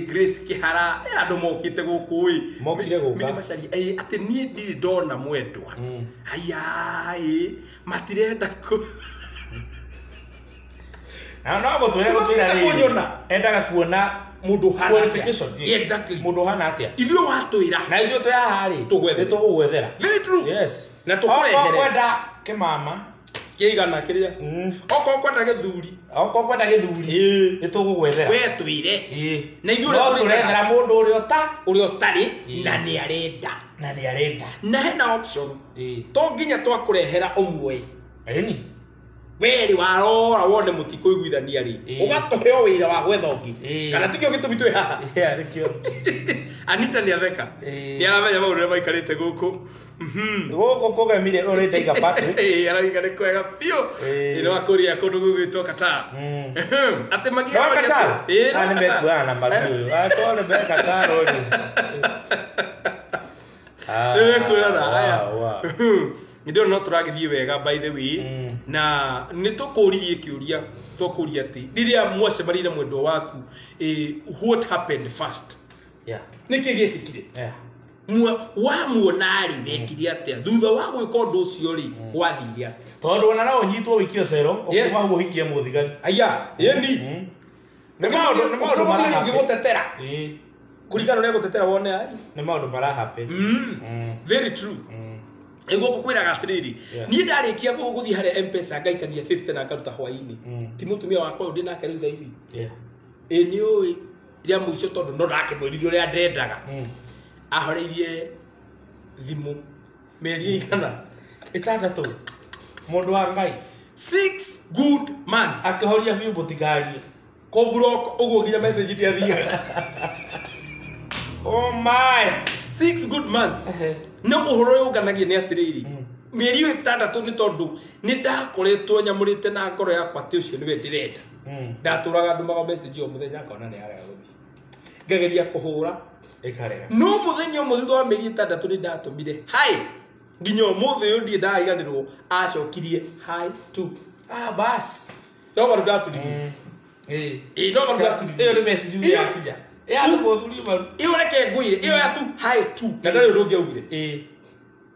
Speaker 1: Grace Kihara andu mokite guku
Speaker 2: mokire guka
Speaker 1: mimi macari ati nie ndiri ndona mwendwa aya matirenda ku
Speaker 2: no gutwira
Speaker 1: kunyona
Speaker 2: endaga kuona
Speaker 1: mundu hana
Speaker 2: qualification
Speaker 1: exactly
Speaker 2: mundu hana atia
Speaker 1: ithuĩ watwira
Speaker 2: na ithuĩ twa hari tugwethera
Speaker 1: very true
Speaker 2: yes
Speaker 1: na tukurehere
Speaker 2: kwenda kimama
Speaker 1: kiigana kiria oko kwenda githuri
Speaker 2: ni tugugwethera
Speaker 1: we twire na
Speaker 2: ithuĩ turethera mundu uria
Speaker 1: utari na ni arenda na hena option to nginya twakurehera umwe
Speaker 2: eni
Speaker 1: weri warora wone mutiko iguithania ri ugatuheo wira wa gwetha ungi kana tikio gitumi twi haha
Speaker 2: rikio
Speaker 1: Anita ni atheka ni aramenya maundu ria maikarite guku
Speaker 2: guku kugemire uri ndaiga Patrick
Speaker 1: araiga ni kwega pio ino akuria kundu gugwitwo Qatar ati magia
Speaker 2: Qatar ni mekuana na maguyo atole be Qatar uri
Speaker 1: nimekuana aya ndio no turagithie wega by the way na ni tukuririe kiuria tukuria ati riria mwase marire mwendo waku what happened first niki gikikire wamuona ari wekire atia thutha wa gwika undu ucio ri wathire atia
Speaker 2: tondu ona no unyitwo wikio cero ukuma huo hikie muthigari
Speaker 1: aya yendi
Speaker 2: ni maundu mara
Speaker 1: ngigutetera kurigana na gutetera wone ai
Speaker 2: ni maundu mara happen
Speaker 1: very true ego kukwiraga atiriri ni ndarikia guthii hare M-Pesa ngaikagia 50 na ngaruta hwaini ti mutumia wakwa undi nake riu thaici ni oi ria muico tondu no ndake mwiririo ria ndendaga ahoreirie thimu meri igana
Speaker 2: itandatu mundu wa ngai
Speaker 1: 6 good months
Speaker 2: akihoria biu butigari
Speaker 1: ko block ugo nginya message ti athiaga
Speaker 2: oh my
Speaker 1: 6 good months no uhoro yunganagie ni atiriri mieri itandatu ni tondu ni ndakoretwo nyamurite na ngoro yakwa ati ucio niwe ndirenda ndaturaga ndumaga message o muthenya akona ni arega guthi ngageria kuhura
Speaker 2: ikarega
Speaker 1: no muthenya umwe thutha wa mieri itandatu ni ndatumire hi nginya umuthi uyu ndie ndaiganirwo acokirie hi tu
Speaker 2: bas
Speaker 1: no baru ndaturi no baru ndaturi
Speaker 2: iyo ni message ya kija atuko turi baru
Speaker 1: iyo reke ngwire iyo ya tu hi tu na ndari undu ngiaugire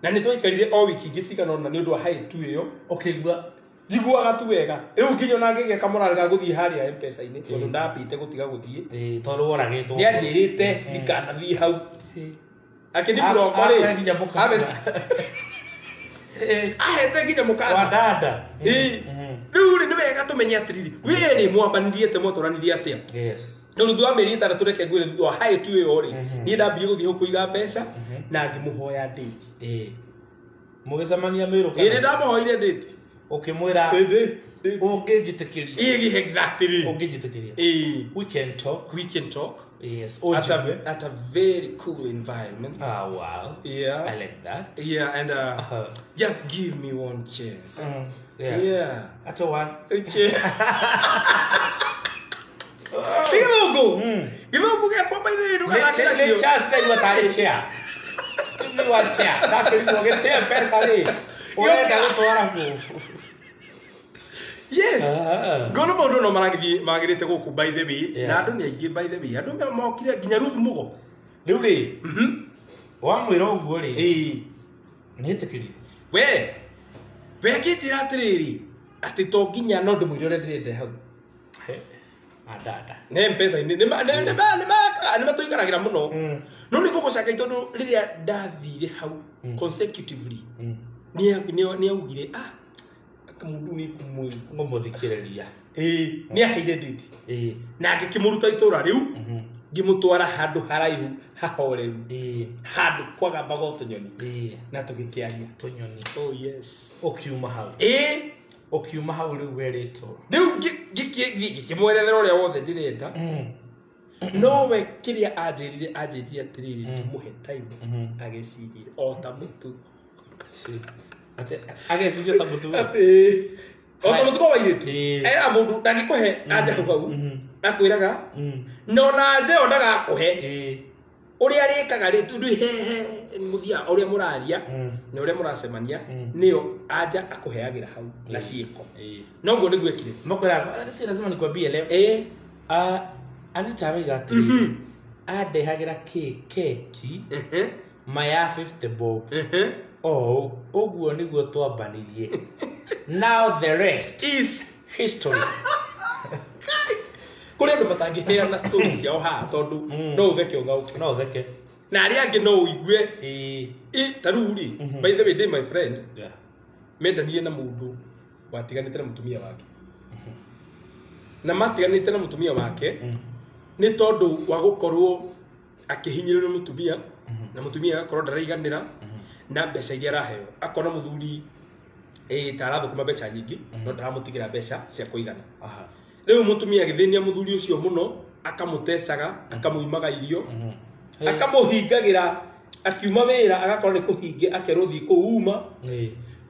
Speaker 1: na ni twikarire o wiki ngicigana na ni undu wa hi tu iyo ukigua jiguaga tu wega riu kinyo na ngege kamurari ga guthie haria M-Pesa ini tondu ndambite gutiga guthie
Speaker 2: tondu woragitwo
Speaker 1: ni anjirite ndikanathie hau akini block ri ahete nginya mukana
Speaker 2: wa dada
Speaker 1: riu ni wega tumenye atiriri wiri mwambanirie te motoranirie atia
Speaker 2: yes
Speaker 1: no thutha wa meri itara tureke ngwire thutha wa hayo tu yo ri ni ndambie guthie hukuiga mbeca na ngimuhoya date
Speaker 2: mugicemania miru
Speaker 1: kana ndamuhoire date
Speaker 2: ukimwira ungijitikiri
Speaker 1: exactly
Speaker 2: ungijitikiri we can talk yes
Speaker 1: at a very cool environment.
Speaker 2: Wow,
Speaker 1: yeah,
Speaker 2: I like that.
Speaker 1: Yeah, and just give me one chance.
Speaker 2: Yeah, that's a one
Speaker 1: chance. Kidogo ya kwamba hivi ndio kila
Speaker 2: kitu. Chance ndio wataletea. Give me one chance. That's what you get pesa le. Unaenda kutoa nguvu.
Speaker 1: Yes. Gono maundu no maragirite guku by the way. Na andu ni aingi by the way. Andu mokire nginya Ruth Mugo.
Speaker 2: Riu ri. Wa mwira uguo ri. Nitikiri. We
Speaker 1: kitira atiriri. Ati to nginya no ndimwire ore ndirende hau.
Speaker 2: Adada.
Speaker 1: Ne mpesa ni matuikaragira muno. No ni gugucaka itondu riria ndathire hau consecutively. Ni augire mundu ni
Speaker 2: kumuthikiriria
Speaker 1: ni aheire date na ngikimuruta itura riu ngimutwara handu haraihu hahoreru handu kwagamba go tunyoni na tugikiaria
Speaker 2: tunyoni.
Speaker 1: Oh yes,
Speaker 2: okiuma hau riu werito
Speaker 1: riu ngikimwerethera uria wothe ndirenda no we kiria anjirire atiriri tumuhe time agecirie o ta mutu
Speaker 2: agecirie ta mutu
Speaker 1: o ta mutu ko wairitu era mundu ndangikuhe anja hau akwiraga no na nje ondaga kuhe uria rikaga ritu he muthia uria muraria na uria muracemania nio anja akuheagira hau na ciiko no ngo niguekire
Speaker 2: makwira si lazima nikwambie leo Anita wega atiri adehagira keki maya 50 bob oguo niguo twambanirie. Now the rest is history.
Speaker 1: Kuri andu batangihea na stories yao ha tondu no utheke ungauke
Speaker 2: no utheke
Speaker 1: na ari angi no uigue taruri by the way day my friend mendanirie na mundu watiganite na mutumia wake na matiganite na mutumia wake ni tondu wa gukorwo akihinyirira mutumia na mutumia agakorwo ndaraiganira na mbeca iria araheo akona muthuri tarathu kuma mbeca nyingi no ndaramutigira mbeca cia kuigana. Riu mutumia agithinia muthuri ucio muno akamutecaga akamuimaga irio akamuhingagira akiuma wira agakorwo ni kuhinge akerwo thi kuuma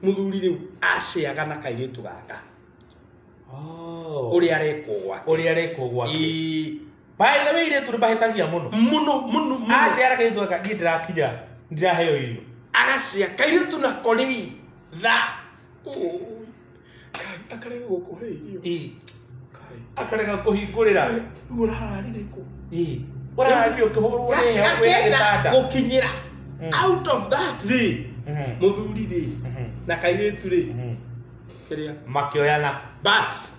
Speaker 1: muthuri riu aciaga na kairitu gaka uri areko gwake
Speaker 2: by the way ile turibahitagia muno aciara kairitu gaka ndirakinya ndiraheo irio
Speaker 1: agacia kairitu na kori tha akarega gukuhe irio
Speaker 2: akarega kuhingurira
Speaker 1: urahaririko
Speaker 2: urahario kuhurwo ni
Speaker 1: gitanda gukinyira out of that day muthuri ri na kairitu ri kiria
Speaker 2: makioyana
Speaker 1: bas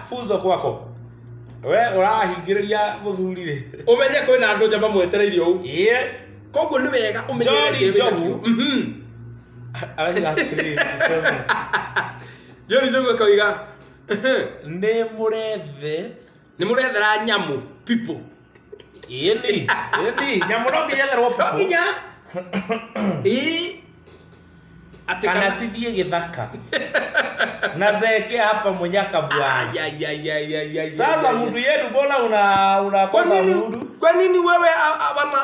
Speaker 2: fuzo kwako we urahingiriria muthuri ri
Speaker 1: umenye kwina andu njamba mwetereirio u koguo ni wega umenye
Speaker 2: jogu araga atiri
Speaker 1: Jori jogu akaiga
Speaker 2: ni murethera
Speaker 1: nyamu people
Speaker 2: Yedi nyamu no nginyetherwo people
Speaker 1: nginya
Speaker 2: kana cithie githaka na zeke hapa munyaka bwana sasa mtu yetu mbona unakosa mudu
Speaker 1: kwa nini wewe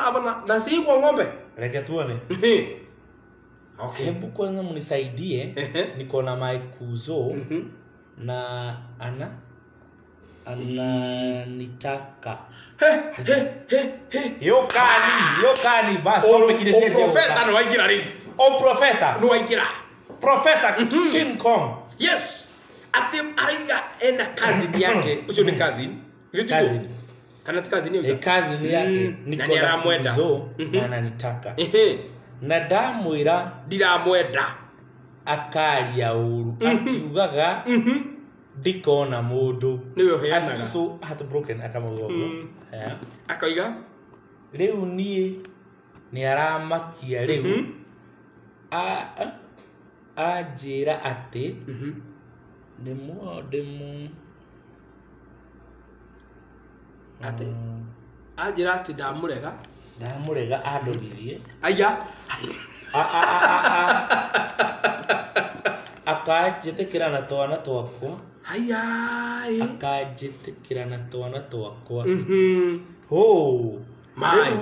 Speaker 1: abana na si kwa ng'ombe
Speaker 2: reke tuone
Speaker 1: okay
Speaker 2: hebu kwanza mnisaidie niko na maikuzo na ana nitaka yokani basi tupekile sisi
Speaker 1: professor no waingira ri
Speaker 2: professor
Speaker 1: no waingira
Speaker 2: professor King Kong
Speaker 1: yes ati ariga ena cousin yake ucio ni cousin kana cousin yake
Speaker 2: cousin yake niko na mwenda na ananitaka na ndamwira
Speaker 1: ndiramwenda
Speaker 2: akaria uru akiugaga ndikona mundu
Speaker 1: niwe heanaga
Speaker 2: so heartbroken akamugwa
Speaker 1: akaiga
Speaker 2: riu ni aramakia riu ajira ati ni muodemu
Speaker 1: ati ajira ati ndamurega
Speaker 2: andorithie
Speaker 1: aya
Speaker 2: akajitikira na twana twakwa
Speaker 1: ayai
Speaker 2: akajitikira na twana twakwa
Speaker 1: my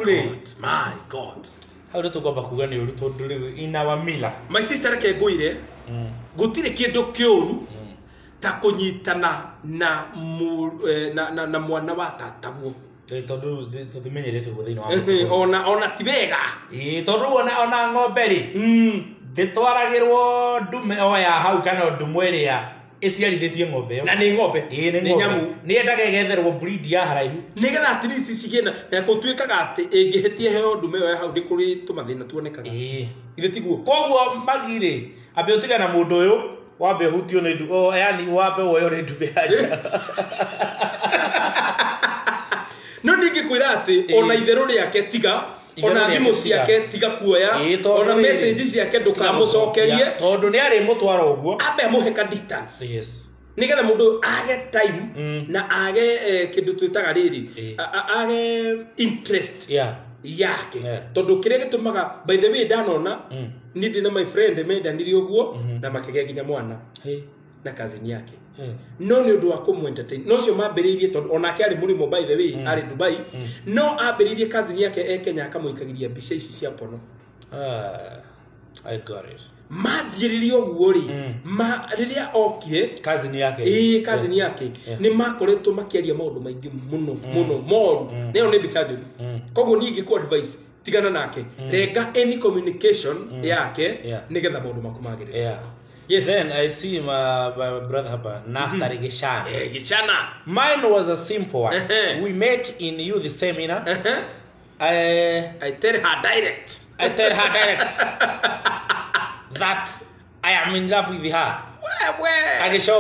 Speaker 1: god
Speaker 2: how do tugomba kuga ni uru tondu riu ina wa mila
Speaker 1: my sister ke nguire gutire kindu kiuru ta kunyitana na mwana wa tataguo
Speaker 2: tondu tumenyerete guthina wa
Speaker 1: ona tibega
Speaker 2: tondu ona ng'ombe ri nditwaragirwo ndume oya hau kana ndume ria iciarithitie ng'ombe
Speaker 1: na ni ng'ombe
Speaker 2: ni nyamu ni endaga igetherwo breed ya haraihu
Speaker 1: nigetha at least cigena na gutuikaga ati ingihitie heo ndume oya hau ndikuri tumathina tuonekaga ithe tiguo
Speaker 2: koguo magire ambe utiga na mundu uyu wambe hutio ni ndu yani wambe woyo ni ndume aja
Speaker 1: no ningi kwira ati ona itheru riake tiga ona thimu ciake tiga kuoya ona message ciake ndukamucokerie
Speaker 2: tondu ni ari mutwara uguo
Speaker 1: ambe muheka distance
Speaker 2: yes
Speaker 1: nigetha mundu age time na age kindu twitaga riri age interest yake tondu kire gitumaga by the way danona ni ndina my friend mendaniri uguo na makigea ginya mwana na kazini yake no ni undu wa kumu entertain no cio mambiririe tondu onake ari murimo by the way ari Dubai no ambiririe kazini yake Kenya akamuikagiria mbica ici cia pono
Speaker 2: I got it
Speaker 1: majiririe uguo ri riria okire
Speaker 2: kazini yake
Speaker 1: kazini yake ni makoretwo makiaria maundu maingi muno moru neo ni mbica njuru koguo ni ingikuwa advice tigana nake renga any communication yake nigetha maundu makumagirire.
Speaker 2: Yes. Then I see my brother hapa Naftali Gishana.
Speaker 1: Gishana.
Speaker 2: Mine was a simple one. We met in youth seminar.
Speaker 1: I tell her direct
Speaker 2: that I am in love with her.
Speaker 1: Where? She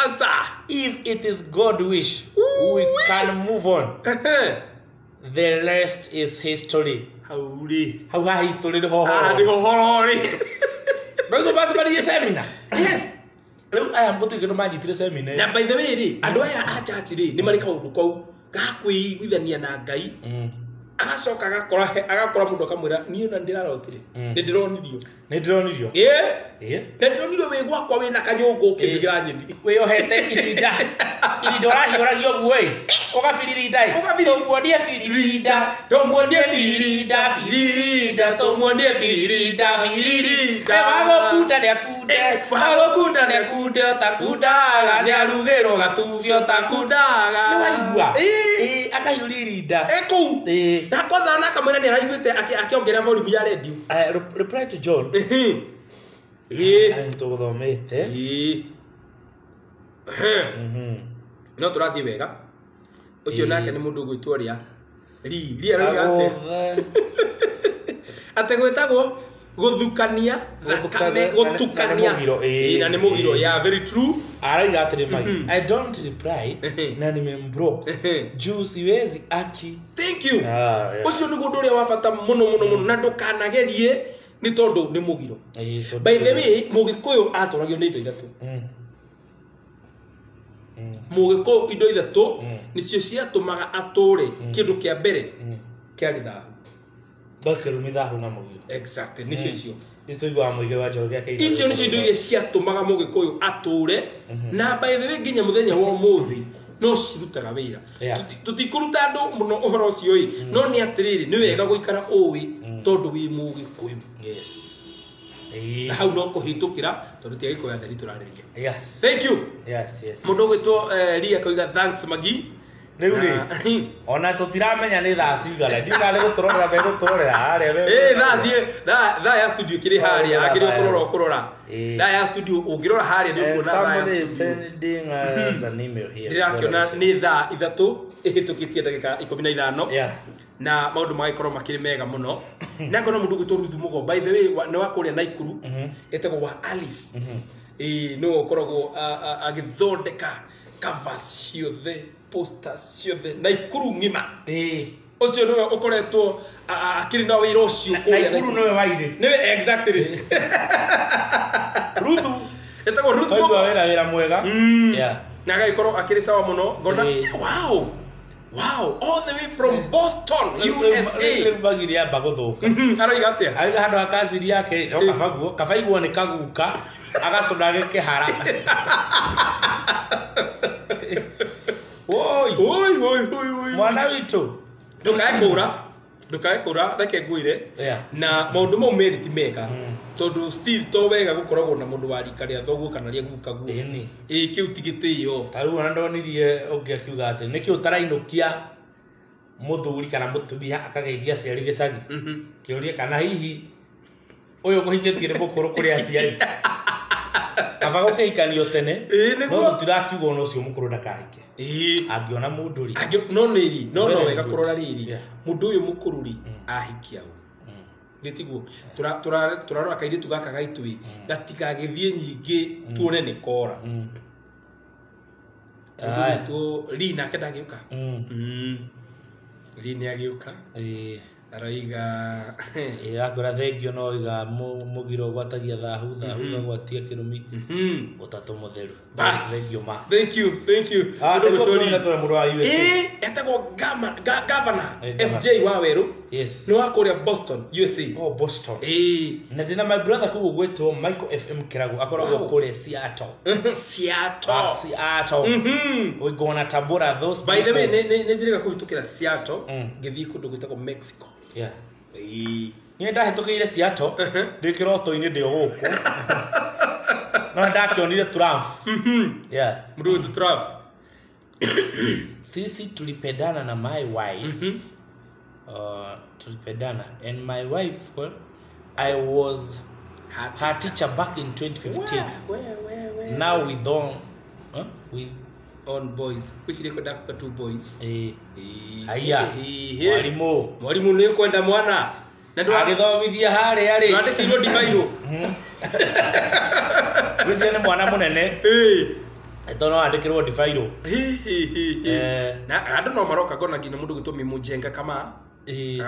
Speaker 1: answer.
Speaker 2: If it is God wish, we can move on. The rest is history. How history the whole. Bro, basi bali seminar.
Speaker 1: Yes.
Speaker 2: Leo aya mbutu kino majitire seminar.
Speaker 1: Na by the way ri andu aya acha atiri ni mari kaundu kou gakwiguithania na Ngai. Agacoka agakora mundu akamwira ni ona ndirarotire. Ndironirio. Ndironirio we gwakwa we na kanyongo ukigira nyeni.
Speaker 2: We yohete irinda. Irinda rahiragio guoi. Ogafiriri dai. Tomuonie firirida. Tomuonie firirida. Tomuonie firirida. Wagokunda ne akude takudaga ne arugero gatuvio takudaga. Ni waigua. Akayuririnda.
Speaker 1: Eku. Na kwanza na kamera ni araiguite akiongera volume ya radio.
Speaker 2: Reply to John. Ntuguthomete.
Speaker 1: No turathie wega. Ucio nake ni mundu gwitwo ria arauga ate gwetagwo guthukania gutukania na ni mugiro ya very true
Speaker 2: arauga atiri mai I don't reply na nimembro juu siwezi aki
Speaker 1: thank you ucio ni gundu ria wa bata muno na ndukanagerie ni tondu ni mugiro by the way mugikuyu aturagio ni indo ithatu mugiko indo ithatu nicio ciatumaga ature kindu kia mbere kiari thahu
Speaker 2: bakero mithahu na mugiro
Speaker 1: exactly nicio icio
Speaker 2: icio muige wa jogia keira
Speaker 1: icio nicio indo iria ciatumaga mugikuyu ature na by the way nginya muthenya wa umuthi no cirutaga wira tutikuruta andu muno uhoro ucio no ni atiriri ni wega guikara uwi tondu wi mugikuyu
Speaker 2: yes
Speaker 1: na hau no kuhitukira tondu tia gikoya ndari turariria
Speaker 2: yes
Speaker 1: thank you
Speaker 2: yes
Speaker 1: mundu gwitwo ria koiga thanks Magi
Speaker 2: riu ri ona tutiramenya ni thaa cigana ndingale guturorera be guturorera haria
Speaker 1: thaa ya studio kiri haria akiri kurora thaa ya studio ungirora haria ni kuona thaa ya studio
Speaker 2: sending us an email here
Speaker 1: ndirakiona ni thaa ithatu ihitukitie ndagika 15 na maundu magaikorwo makiri mega muno na ngono mundu gwitwo Ruth Mugo by the way ni wakuria Naikuru etagwo wa Alice no ukoragwo agithondeka covers ciothe posters ciothe Naikuru ngima ucio niwe ukoretwo akiri na wira ucio
Speaker 2: kuria Naikuru niwe waire
Speaker 1: niwe exactly
Speaker 2: Ruthu
Speaker 1: etagwo Ruthu
Speaker 2: Bogo wera mwega yeah
Speaker 1: na gaikorwo akiri sawa muno ngona wow all the way from Boston USA
Speaker 2: bagiria bagothoka
Speaker 1: aroiga atia
Speaker 2: aiga handu akaziri yake kabaiguo ni kaguka agacoda gikihara oi mwana witu ndukae kura reke nguire na maundu mau meri ti mega tondu still to wega gukoragwo na mundu wa rika ria thoguo kana ria guka guo kiu tigitio taru na ndonirie ungiakiuga ati nikio tarainukia muthuri kana mutumia akageithia ciari gicagi kiurie kana hihi uyu guhingitie ni mukuru kuri aciari kaba gukiikanio tene no tutirakiuga no cio mukuru ndakahike angiona munduri
Speaker 1: no wega kurora riri mundu uyu mukururi ahikia gitiguo turarora kairi tugaka gaitui gatigagithie nyingi tuone ni kora tu lina kenda giuka lini agiuka araiga
Speaker 2: agora thengio no iga mugiro gwatagia thahu gwatia kirumi utatu mutheru thengio ma
Speaker 1: thank you
Speaker 2: ndio turi wa USA
Speaker 1: etagwo governor FJ Waweru
Speaker 2: yes
Speaker 1: no akuria Boston USA
Speaker 2: Boston na ndina my brother kugo gwetwo Michael FM Kiragu akoragwo kuri Seattle we gonna tabora those
Speaker 1: by the way ne ndiriga kuhitukira Seattle ngithii kundu gwitagwo Mexico
Speaker 2: yeah ni ndahitukire Seattle ndikiroto-ini ndio guku no ndakionire Trump yeah
Speaker 1: mdu Trump
Speaker 2: sisi tulipendana na my wife tulipendana and my wife I was her teacher back in 2015 where now we don't we
Speaker 1: on boys kushire kwenda kwa two boys
Speaker 2: aya mwalimu
Speaker 1: ni kwenda mwana
Speaker 2: na ndo agithomithia hare
Speaker 1: ndandikirwo divairo
Speaker 2: wisi ni mwana munene etono andikirwo divairo
Speaker 1: na andu no maroka gona ngina mundu gitumi mujenga kama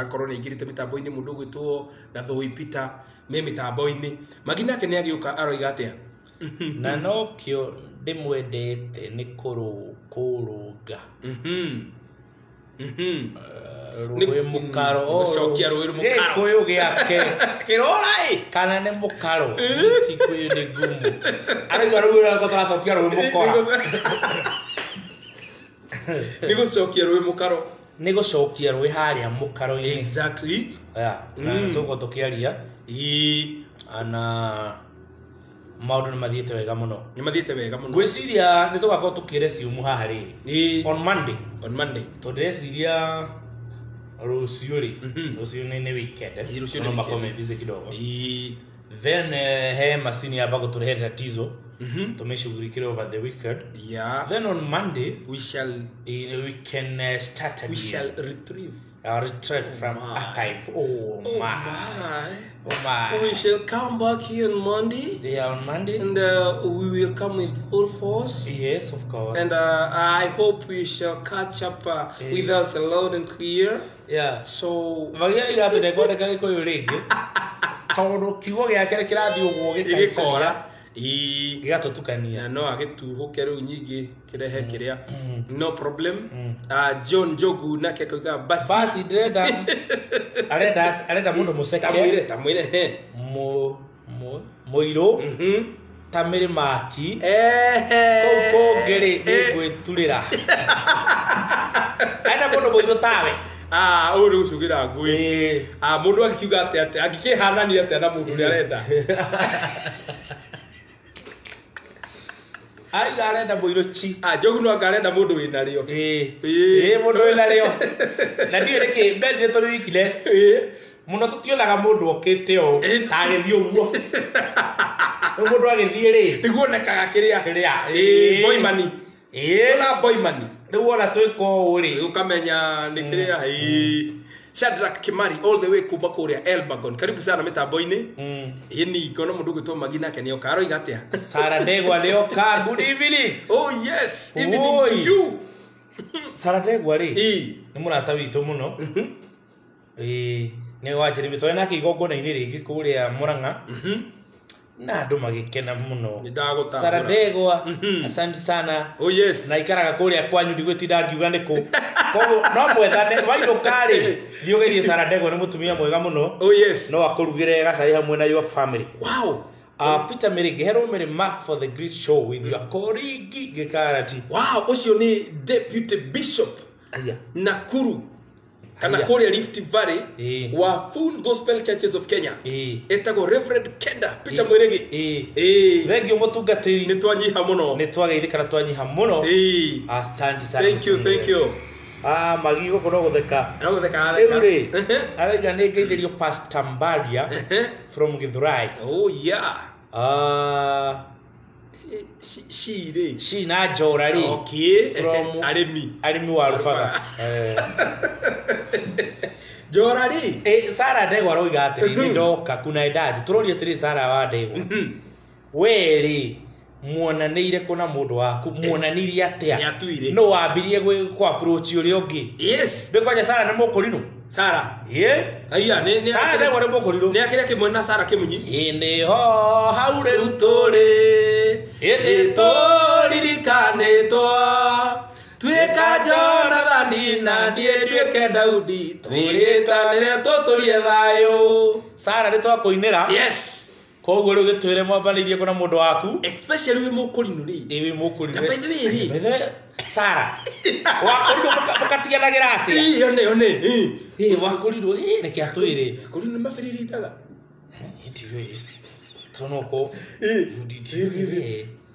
Speaker 1: akorwo ni igirite mitambo-ini mundu gwitwo Gathoi Peter me mitambo-ini magina yake ni agiuka aroiga atia
Speaker 2: na no kio ndimwendete ni kurunga rwe mukaro
Speaker 1: cokia rwe mukaro
Speaker 2: koyo giake
Speaker 1: kirorai
Speaker 2: kana ni mukaro kikuyu ni gumu arigwa rwe ko taracokia rwe mukora
Speaker 1: nigo cokia rwe mukaro
Speaker 2: nigo cokia rwe haria mukaro
Speaker 1: exactly
Speaker 2: yeah na tuko tukiaria ana maundu ni mathiete wega muno gwiciria ni tugakorwo tukire ciumu haha ri on Monday tudeciria rucio ri rucio ni weekend no makome busy kidogo then he masini aba guturehe tatizo tumeshughulikia over the weekend then on Monday
Speaker 1: we can
Speaker 2: start again.
Speaker 1: We shall retrieve
Speaker 2: from archive. Oh my.
Speaker 1: We shall come back here on Monday.
Speaker 2: Yeah, on Monday.
Speaker 1: And we will come with full force.
Speaker 2: Yes, of course.
Speaker 1: And I hope we shall catch up with us loud and clear.
Speaker 2: Yeah.
Speaker 1: So
Speaker 2: Vagia igato de gode kai ko yurege. Toro kiwo ya kere kirathi uguo gikora. Gigato tukania.
Speaker 1: No agituhukero nyingi kirehe kiria. No problem. John Jogu nake koiga
Speaker 2: basi dreda. Arenda mundu museke.
Speaker 1: Tamwire he.
Speaker 2: Moiro. Tamiri maki. Ko gere egweturira. Aenda mundu moiro tawe.
Speaker 1: Uri gucugira ngui. Mundu akiuga ati akikihanania ati na mundu arenda.
Speaker 2: Ai garenda moiro chi.
Speaker 1: Jogu no garenda mundu wina rio.
Speaker 2: Mundu wina rio. Na ndio reke mbele to weakness. Muno tutionaga mundu okete o agithii uguo. Mundu agithii ri.
Speaker 1: Niguonekaga kiria. Boymani. Ona boymani.
Speaker 2: Riu ona twiko uri
Speaker 1: ukamenya ni kiria Shadrack Kimari all the way kuma kuria Elbagon. Karibu sana mitambo-ini. Hini kono mundu gwitwo magina ke nio karo igatia.
Speaker 2: Sara Ndegwa leo ka good evening.
Speaker 1: Oh yes, evening to you.
Speaker 2: Sara Ndegwa ri ni murata witu muno. Ni wachiri bitore na kigongona-ini ringi kuria Murang'a. na andu magikena muno
Speaker 1: Nindagutambura
Speaker 2: Sara Ndegwa asante sana
Speaker 1: oh yes
Speaker 2: na ikaraga kuria kwanyu ndigwitinda ngiuga niku koguo no mwethane wainuka ri ndiugerie Sara Ndegwa ni mutumia mwega muno
Speaker 1: oh yes
Speaker 2: no akurugire gacai hamwe na your family
Speaker 1: wow
Speaker 2: Peter Merigi hello Mary Mark for the great show with your colleague Gekarati
Speaker 1: wow ucio ni deputy bishop Nakuru kana kuria Rift Valley wa Full Gospel Churches of Kenya etago Reverend Kenda Peter Merigi
Speaker 2: thengio mutungatiri
Speaker 1: ni twanyiha muno
Speaker 2: ni twageithikana twanyiha muno asante sana
Speaker 1: thank you
Speaker 2: magigo kono gutheka ri araiga ni ngeithirio Pastor Mbaria from Githurai
Speaker 1: oh yeah
Speaker 2: she na Njora ri
Speaker 1: okay
Speaker 2: from arimi wa Rufaga
Speaker 1: Njora ri
Speaker 2: Sara Ndegwa roiga ati ni ndoka kuna idaji turorie tiri Sara wa Ndegwa weri muonaniire kuna mundu waku muonanirie atia no wambirie kwa approach uri ungi
Speaker 1: yes
Speaker 2: ndikwaje Sara ni mukurino Sara
Speaker 1: aya ni
Speaker 2: Sara Ndegwa ni mukurino
Speaker 1: ni akire kimwe na Sara kimunyi
Speaker 2: indi ho haure uturi indi ririkaniitwo twika Jonathani na ndie ndwike Daudi twitanire tuturie thayo Sara ni twakuinira
Speaker 1: yes
Speaker 2: koguo riu gitwire mwambanirie kuna mundu waku
Speaker 1: especially we mukurino ri
Speaker 2: we mukurino
Speaker 1: na by the way
Speaker 2: Sara wakurino mukatianagira ati
Speaker 1: one
Speaker 2: wakurino reke atwire
Speaker 1: kurino mafiriri ndaga
Speaker 2: ndiwe tonoko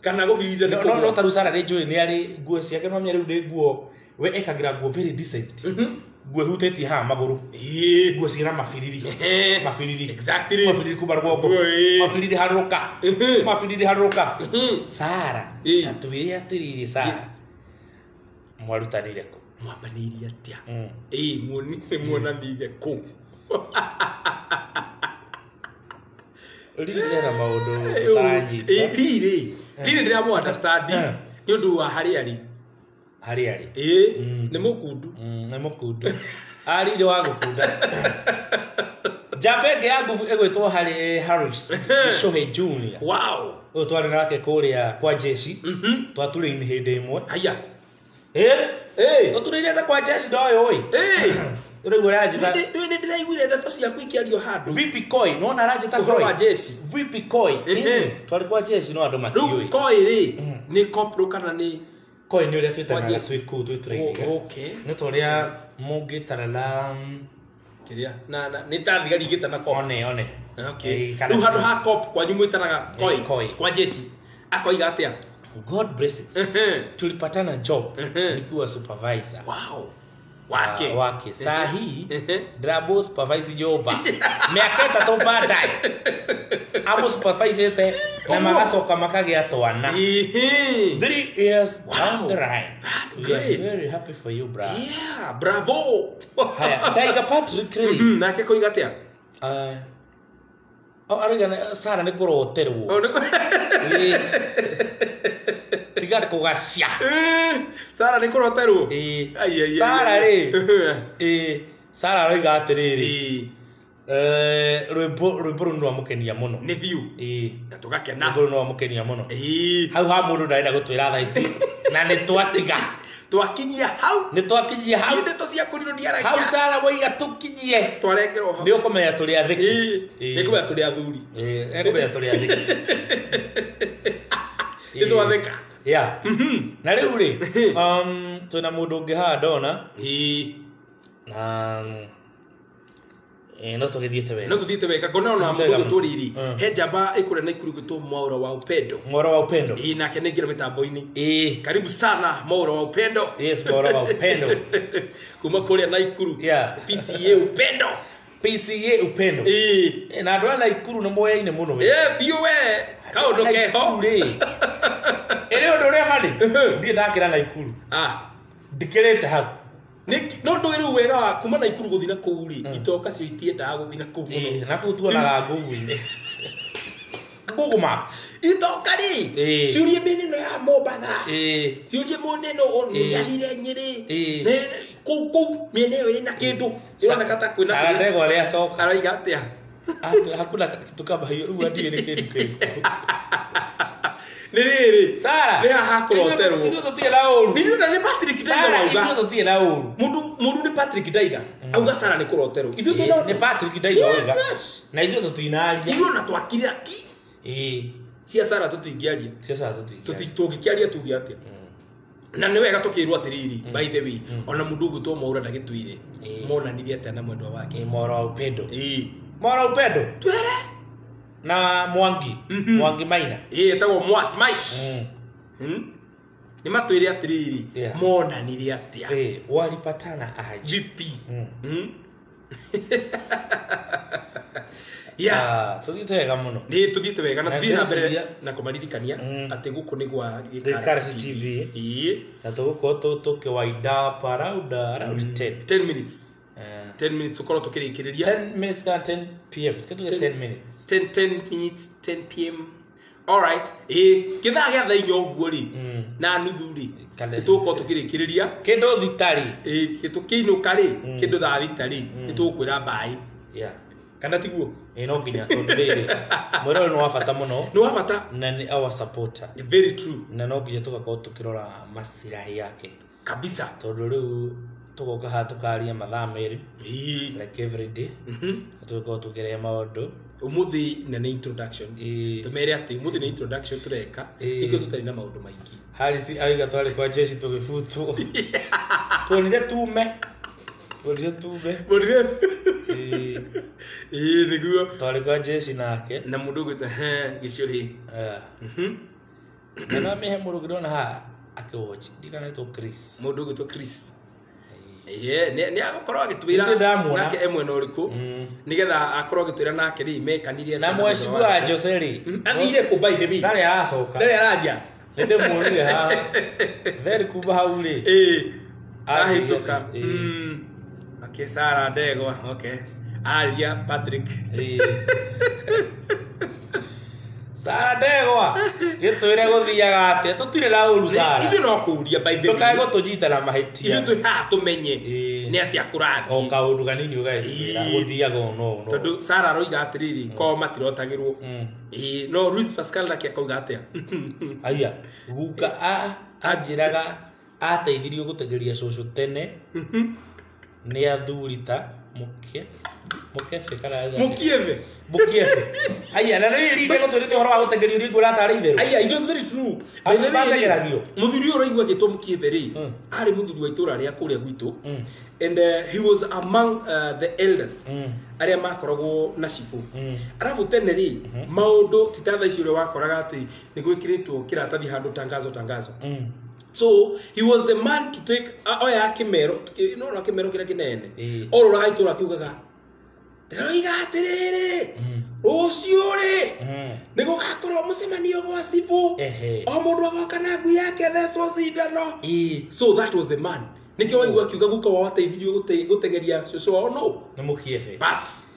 Speaker 1: kana gubirira
Speaker 2: no taru Sara ni njui ni ari nguo ciake no mya riu ni nguo we ekagira nguo very decent nguo huteti ha maguru nguo cina mafiriri
Speaker 1: exactly
Speaker 2: mafiriri kubarwo mafiriri haruka Sara atwire atiriri Sara mwarutanire ko
Speaker 1: mwambanirie atia muonanirie ko
Speaker 2: riri na maundu tutanyi
Speaker 1: riri ndira mu understand ni undu wa hariari ni mukundu
Speaker 2: ari wa gukunda Jabege yangu egwetwo Harris Shohe Junior
Speaker 1: wow
Speaker 2: o twari nake kuria kwa jeshi twaturi ni hinde imwe
Speaker 1: aya
Speaker 2: oturire ta kwa jeshi ndoyo oi urigura ajita
Speaker 1: ni ndiraiguire ndeto cia kwikiario handu
Speaker 2: vipi koi nona arajita koi
Speaker 1: kwa jeshi
Speaker 2: vipi koi twari kwa jeshi no andu makioi
Speaker 1: koi ri ni corporal kana ni
Speaker 2: koi ni uria twitanaga twiku twitreiga
Speaker 1: okay
Speaker 2: ni toria mungitarala
Speaker 1: kiria na ni ta thigari gitana ko
Speaker 2: one
Speaker 1: okay ru handu ha cop kwa nyumu itanaga koi kwa jeshi akoiga atia
Speaker 2: God bless it tulipatana job nikiwa supervisor
Speaker 1: wow
Speaker 2: wake sahi drabo supervisor joba miaka 3 baadaye amo supervisor te na magacoka makagia twana 3 years down the line
Speaker 1: that's great
Speaker 2: very happy for you bro
Speaker 1: yeah bravo
Speaker 2: haya Daiga Patrick Ray
Speaker 1: na ke koiga atia
Speaker 2: arigana Sara ni kuroterwo tiga kugacia
Speaker 1: Sara ni kuroterwo
Speaker 2: Sara ri Sara roiga atiriri rwimbo rundu amukenia muno
Speaker 1: ni view na tugakena
Speaker 2: rwimbo rundu amukenia muno hau ha mundu ndarenda gutwira tha ici na ni twatiga
Speaker 1: twakinyia hau ndeto cia kurino ndiaragia
Speaker 2: hau Sara woiga tukinyie
Speaker 1: twarengerwo hau
Speaker 2: ni ukomenya turi athiki
Speaker 1: ni kumenya turi athuri
Speaker 2: ni kumenya turi athiki
Speaker 1: ni twatheka
Speaker 2: na riu ri twina mundu ungi ha ndona na no tuthiete wega
Speaker 1: ngona ona mundu turiri he njamba ikure na ikurugitwo Mwaura wa Upendo nake ningira mitambo-ini karibu sana Mwaura wa Upendo
Speaker 2: yes Mwaura wa Upendo
Speaker 1: kuma kuria na ikuru PCA Upendo
Speaker 2: na andu ana ikuru ni moyaine muno
Speaker 1: biu we kaundu keho
Speaker 2: ere undu uria bani ndie ndakira na ikuru ndikirite hau
Speaker 1: no ndoiru wega wa kuma na ikuru guthina kuu ri itoka cio itiendaga guthina kuu
Speaker 2: na kuu tuonaga ngugu-ini nguguma
Speaker 1: itoka ri ciurie meneno ya Mombatha ciurie moneno onyathire Nyeri kuu mieneo ina kindu iona kata kwina
Speaker 2: Sara Ndegwa ria coka
Speaker 1: araiga atia
Speaker 2: Hakuna kitu kama hiyo. Rua ndiye nikendi.
Speaker 1: Niriri.
Speaker 2: Sara.
Speaker 1: Ni hakuroterwo.
Speaker 2: Ndio tutie la oru.
Speaker 1: Ndio na ni Patrick Daiga wauga.
Speaker 2: Ndio tutie la oru.
Speaker 1: Mundu ni Patrick Daiga. Auga Sara ni kuroterwo. Ithu tu
Speaker 2: ni Patrick Daiga wauga. Na ithu tutinaria.
Speaker 1: Iyo na twakire aki. Cia Sara tutingiaria.
Speaker 2: Cia Sara
Speaker 1: tutingiaria tugi atia. Na ni wega tukirwa atiriri by the way ona mundu gutwo maura ndagitwire monanirie atia na mwendwa wake
Speaker 2: mora upendo mora upendo twere na Mwangi Mwangi Maina
Speaker 1: etagwo Mwas Maish ni matwire atiriri monanirie atia
Speaker 2: walipatana aje
Speaker 1: GP ya
Speaker 2: tugite wega muno
Speaker 1: ni tugite wega na thina mbere na kumaririkania ati guku ni gwa
Speaker 2: Gĩkara TV na tuguko tukiwaida around 10
Speaker 1: minutes 10 minutes ukoro tukirikiriria
Speaker 2: 10 minutes kana 10 pm kitu 10 minutes
Speaker 1: 10 minutes 10 pm all right kitha gya thainyo uguo ri na nuthu ri tuguko tukirikiriria
Speaker 2: kindu thitari
Speaker 1: kitu kiinuka ri kindu tha thitari nitukwira bai kana tiguo
Speaker 2: no nginya tondu riri mwero no wafata muno
Speaker 1: no wafata
Speaker 2: na ni our supporter
Speaker 1: very true
Speaker 2: na no nginya tugakorwo tukirora masirahi yake
Speaker 1: kabisa
Speaker 2: tondu riu tugoka ha tukaria mathaa meri like every day tugoka tukirea maundu
Speaker 1: umuthi na ni introduction tumere ati umuthi ni introduction tureka ikyo tutari na maundu maingi
Speaker 2: Harisi aiga twari kwa jeshi tugifutu tuonire tume
Speaker 1: niguo
Speaker 2: twari kwa jeshi nake
Speaker 1: na mundu gwita gicuhi
Speaker 2: na mehe murugiro na ha akiwochi ndikana to Chris
Speaker 1: mundu gwita Chris ni akorwo agitwira nake emwe no riku nigetha akorwo agitwira nake ri mekanirie
Speaker 2: na mweshibwa Joseli
Speaker 1: athire ku by the way
Speaker 2: ndari asoka
Speaker 1: ndari aradia
Speaker 2: nende mwonire ha very kuba haure
Speaker 1: ahitoka okay Sara Ndegwa okay alia Patrick
Speaker 2: Sara Ndegwa gitwire guthiaga ate tutire la uru Sara
Speaker 1: ithu no kuuria by the way
Speaker 2: tukago tujita na mahitia
Speaker 1: ithu ha tumenye ni atia kurathi
Speaker 2: o kaundu kanini ugaitira guthiaga no
Speaker 1: tondu Sara roiga atiriri ko matirotagirwo no Luis Pascal ndake akauga atia
Speaker 2: aya guka ajiraga ateithirio gutegeria cucu tene ni athurita mukefe kana mukieve aya na riri ndego turite horo wa gutegeria uri ngura tari itheru
Speaker 1: aya it was very true muthuri uraigwa gitwo mukieve ri ari muthuri wa itura ria kuria gwitu and he was among the elders aria makoragwo na cifu arafu tene ri maundu titatha icio ri wakoraga ati ni gwikiritwo kiratathi handu tangazo so he was the man to take oya kimero no kimero kira kinene oro raitura kiugaga roiga atiriri ucio ri nigo gakorwo mucemanio gwa cifu o mundu agoka na ngui yake thecwo cindano so that was the man nikio waigua kiuga guka wa wateithirio gutengeria cucu wao no
Speaker 2: ni mukiefe
Speaker 1: bas